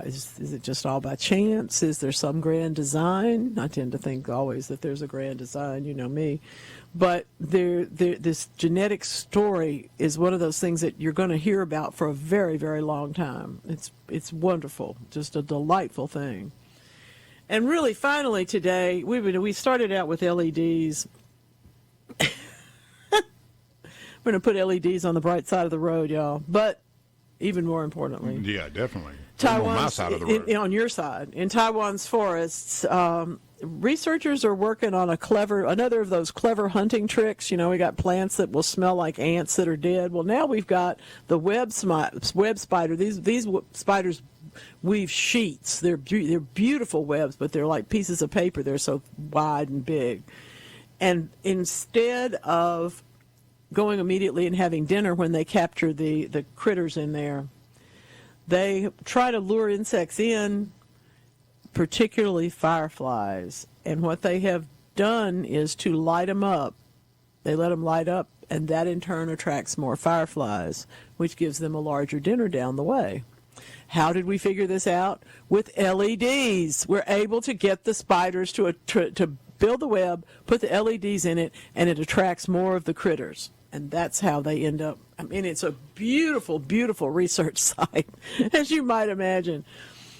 Is it just all by chance? Is there some grand design? I tend to think always that there's a grand design, you know me. But this genetic story is one of those things that you're going to hear about for a very, very long time. It's wonderful, just a delightful thing. And really, finally today, we started out with LEDs. We're going to put LEDs on the bright side of the road, y'all. But even more importantly, yeah, definitely. Taiwan's, on my side of the road. on your side, in Taiwan's forests, researchers are working on another of those clever hunting tricks. We got plants that will smell like ants that are dead. Well, now we've got the web spider. These spiders weave sheets. They're beautiful webs, but they're like pieces of paper. They're so wide and big. And instead of going immediately and having dinner when they capture the critters in there, they try to lure insects in, particularly fireflies. And what they have done is to light them up. They let them light up, and that in turn attracts more fireflies, which gives them a larger dinner down the way. How did we figure this out? With LEDs. We're able to get the spiders to build the web, put the LEDs in it, and it attracts more of the critters. And that's how they end up. I mean, it's a beautiful, beautiful research site, as you might imagine.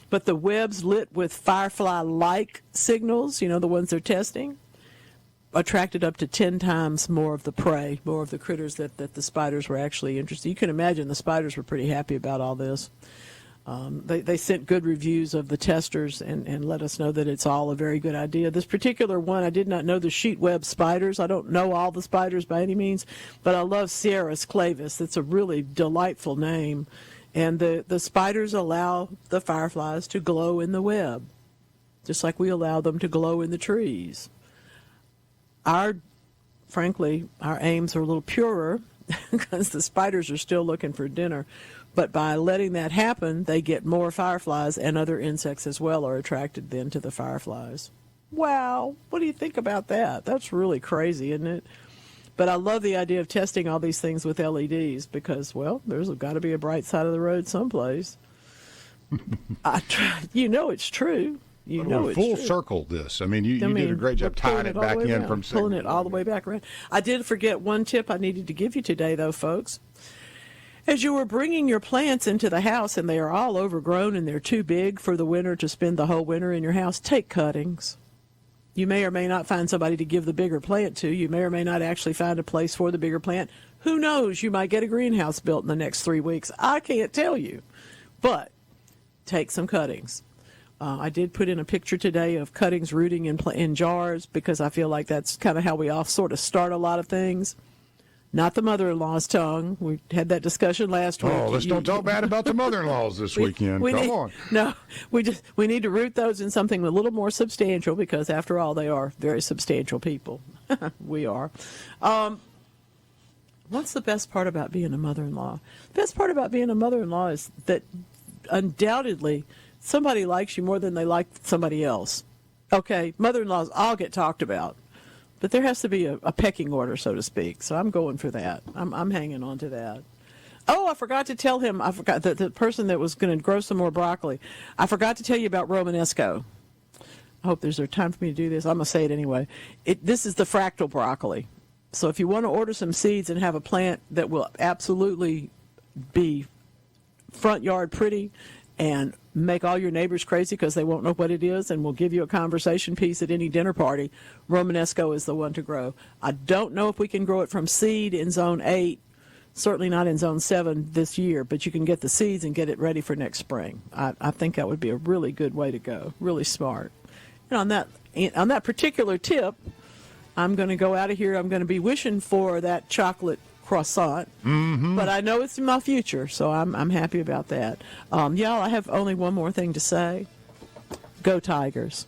But the webs lit with firefly-like signals, you know, the ones they're testing, attracted up to 10 times more of the prey, more of the critters that the spiders were actually interested in. You can imagine the spiders were pretty happy about all this. They sent good reviews of the testers and let us know that it's all a very good idea. This particular one, I did not know the sheet web spiders. I don't know all the spiders by any means, but I love Sierras clavis. It's a really delightful name. And the spiders allow the fireflies to glow in the web, just like we allow them to glow in the trees. Frankly, our aims are a little purer because the spiders are still looking for dinner. But by letting that happen, they get more fireflies, and other insects as well are attracted then to the fireflies. Wow, what do you think about that? That's really crazy, isn't it? But I love the idea of testing all these things with LEDs because, well, there's got to be a bright side of the road someplace. You know it's true. You know it's full true. Circle this. I mean, you did a great job tying it back in from pulling it all the way back around. I did forget one tip I needed to give you today, though, folks. As you were bringing your plants into the house and they are all overgrown and they're too big for the winter to spend the whole winter in your house, take cuttings. You may or may not find somebody to give the bigger plant to. You may or may not actually find a place for the bigger plant. Who knows? You might get a greenhouse built in the next 3 weeks. I can't tell you. But take some cuttings. I did put in a picture today of cuttings rooting in jars because I feel like that's kind of how we all sort of start a lot of things. Not the mother-in-law's tongue. We had that discussion last week. Oh, let's don't talk bad about the mother-in-laws this weekend. Come on. No, we need to root those in something a little more substantial because, after all, they are very substantial people. We are. What's the best part about being a mother-in-law? The best part about being a mother-in-law is that undoubtedly somebody likes you more than they like somebody else. Okay, mother-in-laws all get talked about. But there has to be a pecking order, so to speak. So I'm going for that. I'm hanging on to that. Oh, I forgot to tell him. I forgot the person that was going to grow some more broccoli. I forgot to tell you about Romanesco. I hope there's time for me to do this. I'm going to say it anyway. This is the fractal broccoli. So if you want to order some seeds and have a plant that will absolutely be front yard pretty and make all your neighbors crazy because they won't know what it is and will give you a conversation piece at any dinner party, Romanesco is the one to grow. I don't know if we can grow it from seed in Zone 8, certainly not in Zone 7 this year, but you can get the seeds and get it ready for next spring. I think that would be a really good way to go, really smart. And on that particular tip, I'm going to go out of here. I'm going to be wishing for that chocolate croissant, but I know it's in my future, so I'm happy about that. Y'all, I have only one more thing to say. Go Tigers.